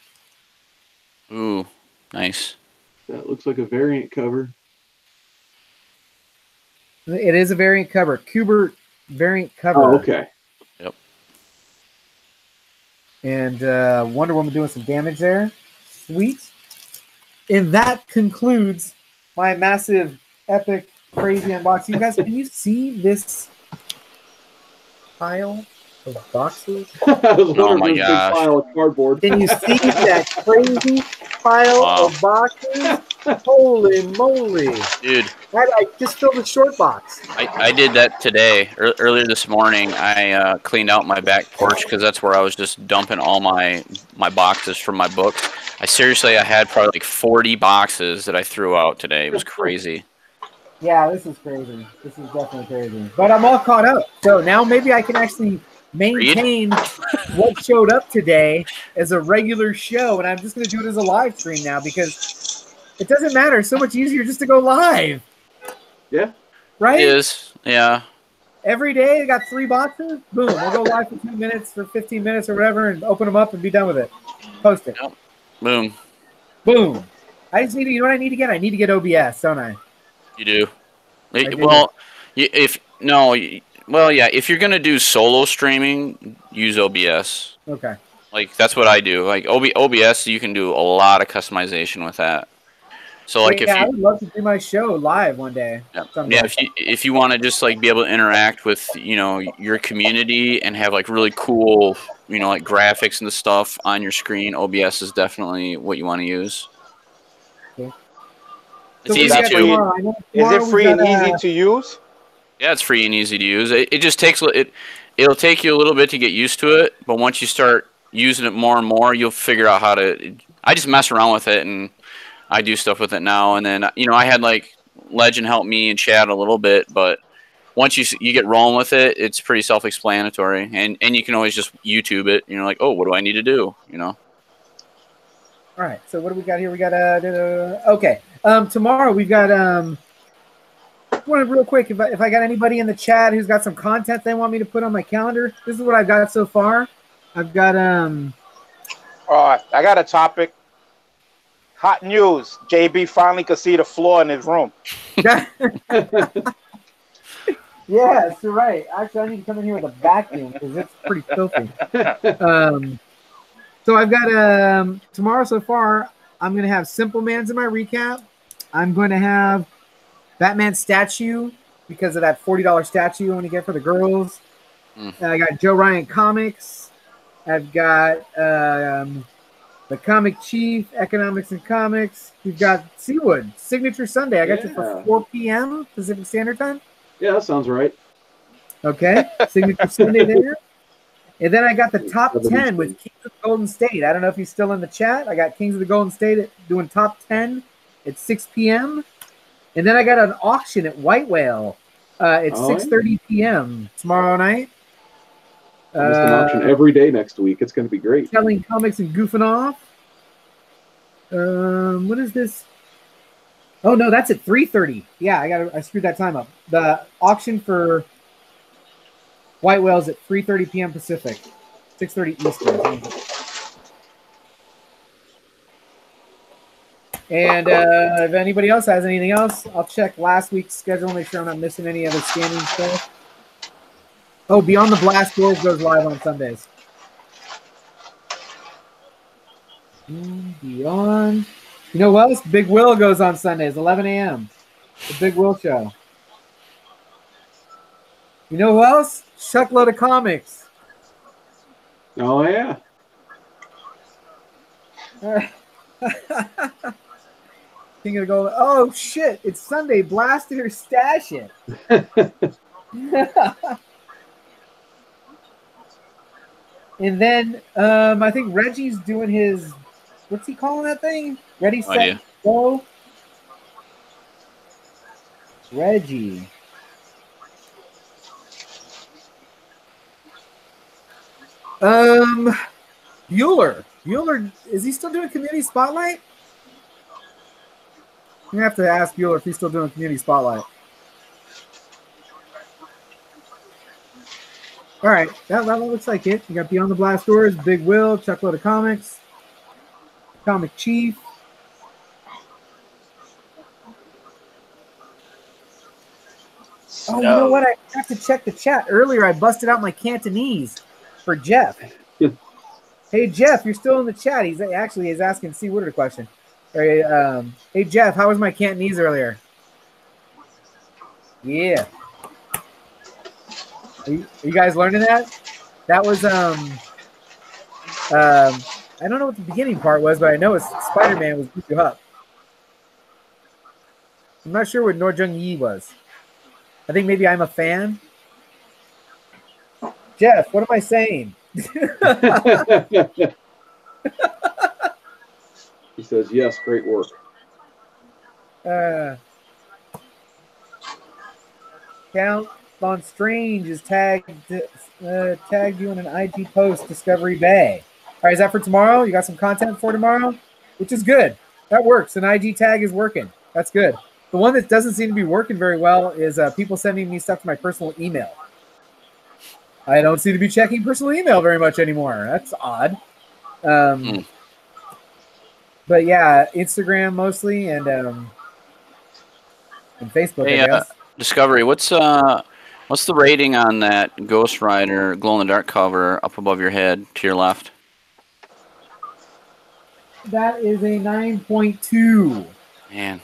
Ooh, nice. That looks like a variant cover. It is a variant cover. Kubert variant cover. Oh, okay. Yep. And Wonder Woman doing some damage there. Sweet. And that concludes my massive, epic, crazy unboxing. You guys, can you see this pile of boxes? I was Oh wondering my if it was a big gosh. pile of cardboard. Can you see that crazy pile Wow. of boxes? Holy moly. Dude, I just filled a short box. I did that today. Earlier this morning, I cleaned out my back porch because that's where I was just dumping all my boxes from my books. I had probably like 40 boxes that I threw out today. It was crazy. Yeah, this is crazy. This is definitely crazy. But I'm all caught up. So now maybe I can actually maintain what showed up today as a regular show. And I'm just going to do it as a live stream now because it doesn't matter. It's so much easier just to go live. Yeah. Right? It is. Yeah. Every day I got 3 boxes. Boom. We'll go live for 2 minutes, for 15 minutes or whatever, and open them up and be done with it. Post it. Yep. Boom. Boom. I just need to, you know what I need to get? I need to get OBS, don't I? You do. Well, if you're gonna do solo streaming, use OBS. Okay. Like that's what I do. Like OBS, you can do a lot of customization with that. So like I would love to do my show live one day. Yeah, if you want to just like be able to interact with your community and have like really cool like graphics and stuff on your screen, OBS is definitely what you want to use. Okay. It's easy too. Is it free and easy to use? Yeah, it's free and easy to use. It just takes it'll take you a little bit to get used to it, but once you start using it more and more, you'll figure out how to. I just mess around with it and I do stuff with it now. And then I had like Legend help me and chat a little bit, but once you get rolling with it, it's pretty self-explanatory, and you can always just YouTube it. Like, oh, what do I need to do? All right. So what do we got here? We got okay. Tomorrow we've got real quick, if I got anybody in the chat who's got some content they want me to put on my calendar, this is what I've got so far. I've got I got a topic. Hot news. JB finally could see the floor in his room. Yes, you're right. Actually, I need to come in here with a vacuum because it's pretty filthy. So I've got tomorrow so far, I'm going to have Simple Man's in my recap. I'm going to have Batman statue because of that $40 statue you want to get for the girls. I got Joe Ryan Comics. I've got the Comic Chief, Economics and Comics. We've got Seawood, Signature Sunday. I got you for 4 p.m. Pacific Standard Time. Yeah, that sounds right. Okay, Signature Sunday there. And then I got the top 10 with Kings of the Golden State. I don't know if he's still in the chat. I got Kings of the Golden State doing top 10 at 6 p.m. And then I got an auction at White Whale at 6:30 p.m. tomorrow night. Almost an auction every day next week. It's going to be great. Selling comics and goofing off. What is this? Oh no, that's at 3:30. Yeah, I screwed that time up. The auction for White Whale's at 3:30 p.m. Pacific, 6:30 Eastern. And if anybody else has anything else, I'll check last week's schedule, make sure I'm not missing any other scanning stuff. Oh, Beyond the Blast Doors goes live on Sundays. Beyond. You know what else? Big Will goes on Sundays, 11 a.m. The Big Will Show. You know who else? Shuckload of Comics. Oh, yeah. King of the Gold. Oh, shit. It's Sunday. Blast it or stash it. And then I think Reggie's doing his, what's he calling that thing? Ready, set, go. Reggie. Bueller. Bueller, is he still doing Community Spotlight? I'm going to have to ask Bueller if he's still doing Community Spotlight. All right, that looks like it. You got Beyond the Blast Doors, Big Will, Chuckload of Comics, Comic Chief. Oh, you know what? I have to check the chat. Earlier, I busted out my Cantonese for Jeff. Hey, Jeff, you're still in the chat. He's asking C. Woodard a question. Hey, Jeff, how was my Cantonese earlier? Yeah. Are you guys learning that? That was I don't know what the beginning part was, but I know it's Spider-Man was beat you up. I'm not sure what Nor Jung Yi was. I think maybe I'm a fan. Jeff, what am I saying? He says, yes, great work. Count on Strange is tagged you in an IG post, Discovery Bay. All right, is that for tomorrow? You got some content for tomorrow? Which is good. That works. An IG tag is working. That's good. The one that doesn't seem to be working very well is people sending me stuff to my personal email. I don't seem to be checking personal email very much anymore. That's odd. But yeah, Instagram mostly and Facebook, Hey, I guess. Discovery, what's the rating on that Ghost Rider glow in the dark cover up above your head to your left? That is a 9.2. Man,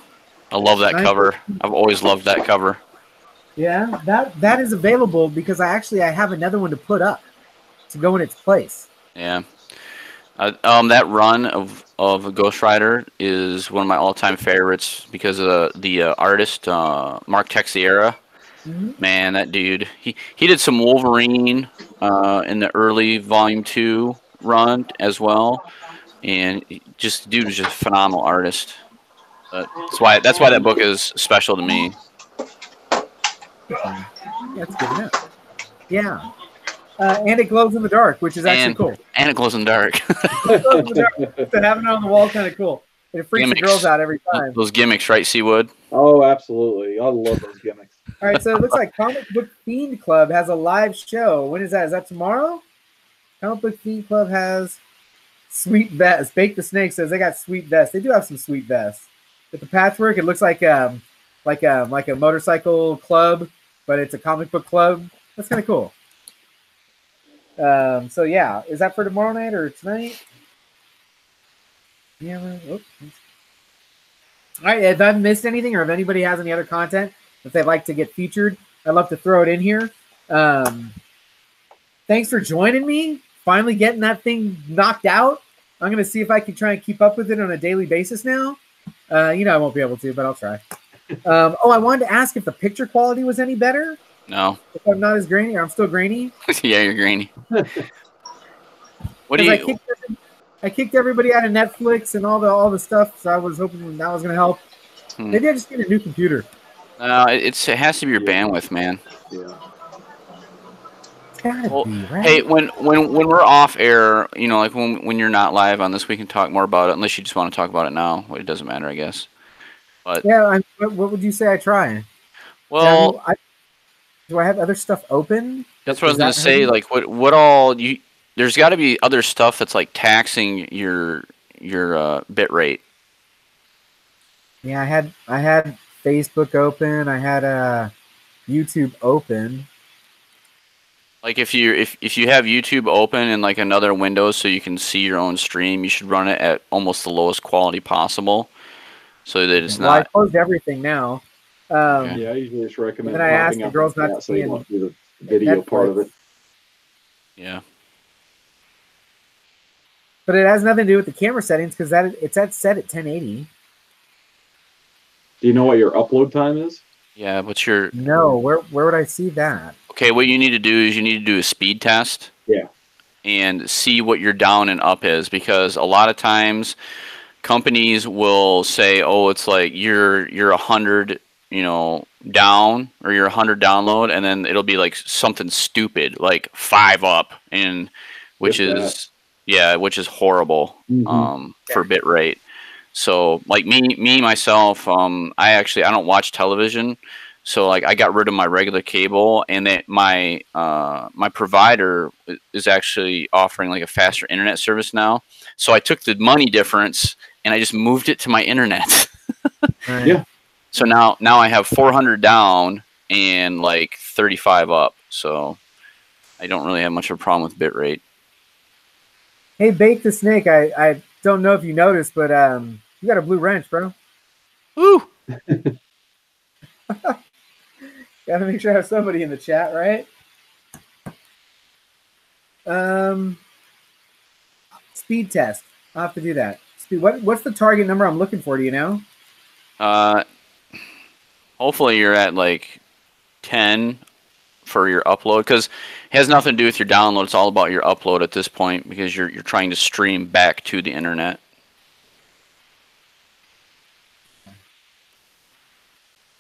I love that cover. I've always loved that cover. Yeah, that is available because I have another one to put up to go in its place. Yeah. That run of Ghost Rider is one of my all-time favorites because of the artist Mark Texiera. Mm-hmm. Man, that dude. He did some Wolverine in the early Volume 2 run as well, and dude was just a phenomenal artist. That's why that book is special to me. That's good enough. Yeah. And it glows in the dark, which is actually cool. And it glows in the dark. So having it on the wall is kind of cool. It freaks the girls out every time. Those gimmicks, right, Seawood? Oh, absolutely. I love those gimmicks. All right, so it looks like Comic Book Fiend Club has a live show. When is that? Is that tomorrow? Comic Book Fiend Club has sweet vests. Bake the Snake says they got sweet vests. They do have some sweet vests. With the patchwork, it looks like a motorcycle club, but it's a comic book club. That's kind of cool. So yeah, is that for tomorrow night or tonight? Yeah. All right. If I've missed anything, or if anybody has any other content that they'd like to get featured, I'd love to throw it in here. Thanks for joining me. Finally getting that thing knocked out. I'm gonna see if I can try and keep up with it on a daily basis now. I won't be able to, but I'll try. I wanted to ask if the picture quality was any better. No. If I'm not as grainy, or I'm still grainy. Yeah, you're grainy. What do you? I kicked everybody out of Netflix and all the stuff, so I was hoping that was going to help. Maybe I just need a new computer. It has to be your bandwidth, man. Yeah. It's gotta be, right? Hey, when we're off air, like when you're not live on this, we can talk more about it. Unless you just want to talk about it now, it doesn't matter, I guess. But yeah, what would you say I try? Well, do I have other stuff open? That's what I was gonna say. Like, what all you? There's got to be other stuff that's like taxing your bit rate. Yeah, I had Facebook open. I had YouTube open. Like if you have YouTube open in like another window so you can see your own stream, you should run it at almost the lowest quality possible, so that it's not. I closed everything now. Yeah, I usually just recommend. And then I asked the girls not to see the video part of it. Yeah. But it has nothing to do with the camera settings because it's set at 1080. Do you know what your upload time is? Yeah, what's your? No, where would I see that? Okay, what you need to do is you need to do a speed test. Yeah. And see what your down and up is, because a lot of times companies will say, "Oh, it's like you're 100, down, or you're 100 download," and then it'll be like something stupid like 5 up, and which is horrible for bit rate. So like me myself, I don't watch television, so like I got rid of my regular cable, and that my provider is actually offering like a faster internet service now. So I took the money difference and I just moved it to my internet. Right. Yeah. So now I have 400 down and like 35 up. So I don't really have much of a problem with bitrate. Hey, Bake the Snake, I don't know if you noticed, but you got a blue wrench, bro. Woo! Gotta make sure I have somebody in the chat, right? Speed test. I'll have to do that. What's the target number I'm looking for? Do you know? Hopefully you're at like 10 for your upload, because it has nothing to do with your download. It's all about your upload at this point, because you're trying to stream back to the internet.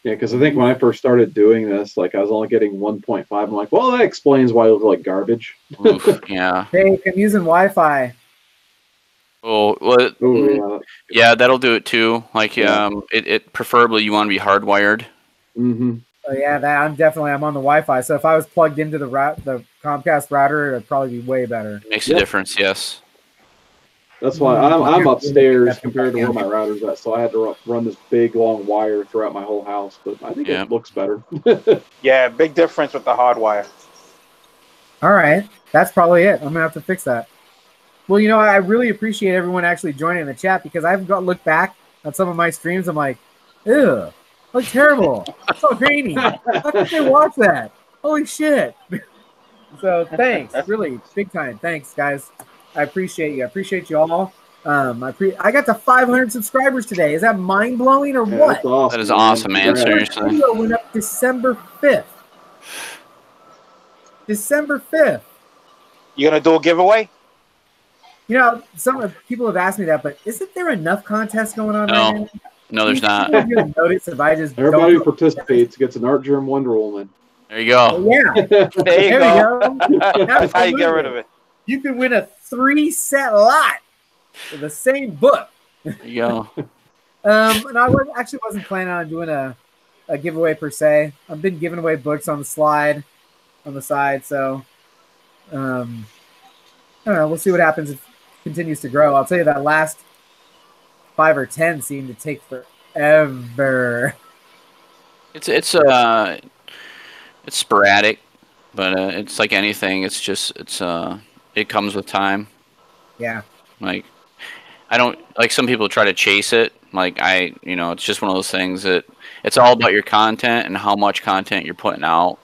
Yeah, because I think when I first started doing this, like I was only getting 1.5. I'm like, well, that explains why I look like garbage. Oof, yeah. Hey, I'm using Wi-Fi. Oh, well, Oh, yeah, that'll do it too. Like, it preferably you want to be hardwired. Mm-hmm. Oh yeah, I'm on the Wi-Fi. So if I was plugged into the Comcast router, it'd probably be way better. It makes a difference, yes. That's why I'm upstairs compared to where my router's at, so I had to run this big long wire throughout my whole house. But I think it looks better. Yeah, big difference with the hard wire. All right, that's probably it. I'm gonna have to fix that. Well, you know, I really appreciate everyone actually joining in the chat because I've got look back on some of my streams. I'm like, ew, look terrible. It's so grainy. How could they watch that? Holy shit. So thanks, really big time. Thanks, guys. I appreciate you. I appreciate you all. I got to 500 subscribers today. Is that mind blowing or what? Awesome, that is awesome, man. Seriously. Video went up December 5th. December 5th. You gonna do a giveaway? You know, some people have asked me that, but isn't there enough contests going on right now? No, there's not. Notice if I just everybody who participates gets an Art Germ Wonder Woman. There you go. Oh, yeah. There you go. That's how you get rid of it. You can win a 3-set lot for the same book. There you go. And I wasn't planning on doing a giveaway per se. I've been giving away books on the side, so I don't know. We'll see what happens if it continues to grow. I'll tell you that last 5 or 10 seemed to take forever. It's sporadic, but it's like anything. It comes with time. Yeah. Like, I don't like some people try to chase it. Like it's just one of those things that it's all about your content and how much content you're putting out.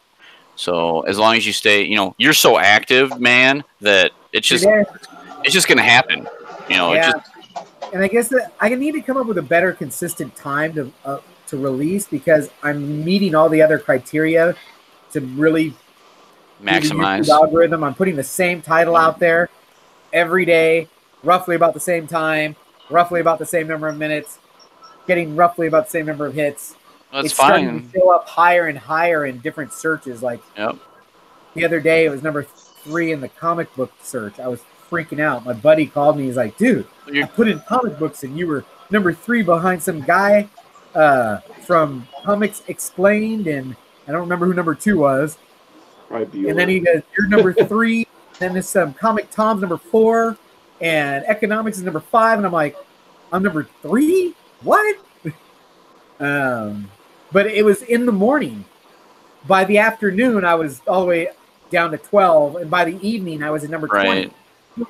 So as long as you stay, you're so active, man, that it's just gonna happen. Yeah. And I guess that I need to come up with a better consistent time to release because I'm meeting all the other criteria to really maximize the algorithm. I'm putting the same title out there every day, roughly about the same time, roughly about the same number of minutes, getting roughly about the same number of hits. That's it's fine. starting to show up higher and higher in different searches. Like the other day, it was number 3 in the comic book search. I was freaking out. My buddy called me. He's like, dude, I put in comic books and you were number 3 behind some guy from Comics Explained, and I don't remember who number 2 was. And then he goes, you're number 3. Then there's some Comic Tom's number 4, and Economics is number 5. And I'm like, I'm number 3? What? But it was in the morning. By the afternoon, I was all the way down to 12, and by the evening, I was at number 20.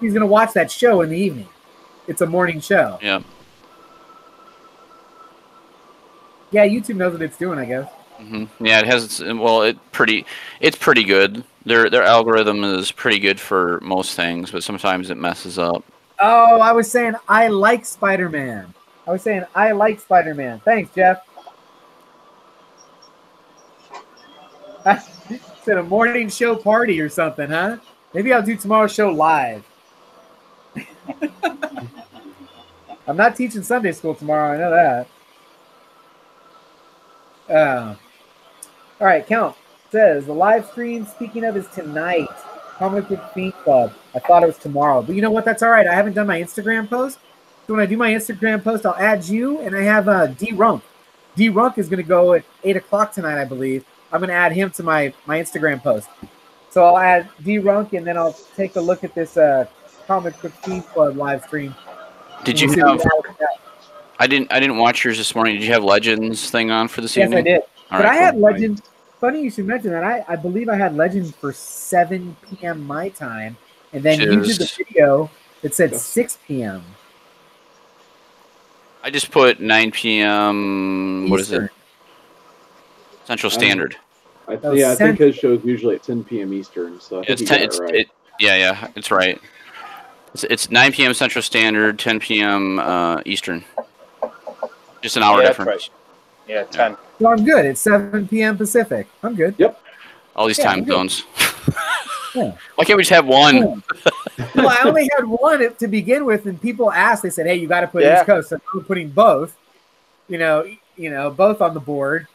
He's gonna watch that show in the evening. It's a morning show. Yeah. Yeah, YouTube knows what it's doing, I guess. Mm-hmm. Yeah, it has. Well, it's pretty good. Their algorithm is pretty good for most things, but sometimes it messes up. Oh, I was saying I like Spider-Man. Thanks, Jeff. It's at a morning show party or something, huh? Maybe I'll do tomorrow's show live. I'm not teaching Sunday school tomorrow. I know that. All right, Count says the live stream, speaking of, is tonight. Comic Book Fiend Club. I thought it was tomorrow, but you know what? That's all right. I haven't done my Instagram post. So when I do my Instagram post, I'll add you, and I have D-Runk. D-Runk is going to go at 8 o'clock tonight, I believe. I'm going to add him to my Instagram post. So I'll add D-Runk, and then I'll take a look at this Comic Book Fiend Club live stream. Did you have? I didn't watch yours this morning. Did you have Legends thing on for this evening? Yes, I did. All but right, I had Legends. Funny you should mention that. I believe I had Legends for 7 p.m. my time, and then you did the video that said 6 p.m. I just put 9 p.m. What is it? Central Standard. I think his show's usually at 10 p.m. Eastern. So I think it's 10. It's right. It's 9 p.m. Central Standard, 10 p.m. Eastern. Just an hour difference. Right. Yeah, 10. So I'm good. It's 7 p.m. Pacific. I'm good. Yep. All these time zones. Yeah. Why can't we just have one? Well, I only had one to begin with, and people asked. They said, "Hey, you got to put East Coast." So I'm putting both. Both on the board.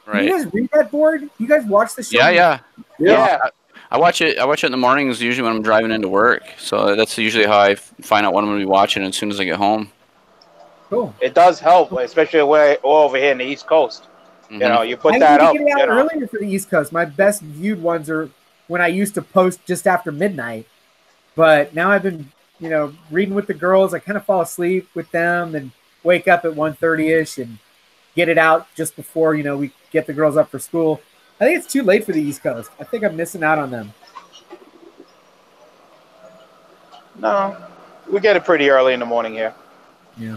Right. Do you guys read that board? You guys watch the show? Yeah. I watch it. I watch it in the mornings, usually when I'm driving into work. So that's usually how I find out what I'm going to be watching as soon as I get home. Cool. It does help, especially we're over here in the East Coast. You know, you put that up. I need to get it out earlier for the East Coast. My best viewed ones are when I used to post just after midnight. But now I've been, you know, reading with the girls. I kind of fall asleep with them and wake up at 1:30-ish and get it out just before, you know, we get the girls up for school. I think it's too late for the East Coast. I think I'm missing out on them. No, we get it pretty early in the morning here. Yeah.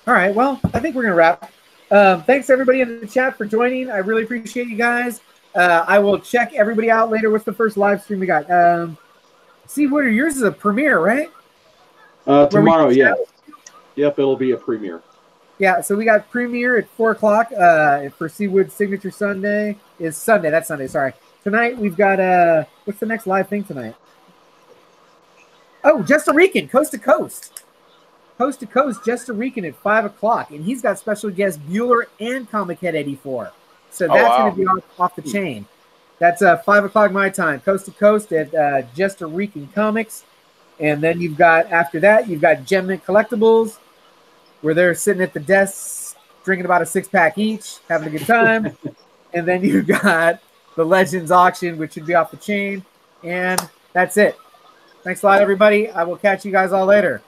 All right. Well, I think we're going to wrap. Thanks, everybody in the chat for joining. I really appreciate you guys. I will check everybody out later. What's the first live stream we got? See, what are yours is a premiere, right? Tomorrow, yes. Yep, it'll be a premiere. Yeah, so we got premiere at 4 o'clock for Seawood Signature Sunday. Is Sunday. That's Sunday, sorry. Tonight we've got, what's the next live thing tonight? Oh, Just a Rican, Coast to Coast. Coast to Coast, Just a Rican at 5 o'clock. And he's got special guest Bueller and Comic Head 84. So that's going to be off the chain. That's 5 o'clock my time. Coast to Coast at Just a Rican Comics. And then you've got, after that, you've got Gem Mint Collectibles, where they're sitting at the desks, drinking about a 6-pack each, having a good time. And then you've got the Legends auction, which should be off the chain. And that's it. Thanks a lot, everybody. I will catch you guys all later.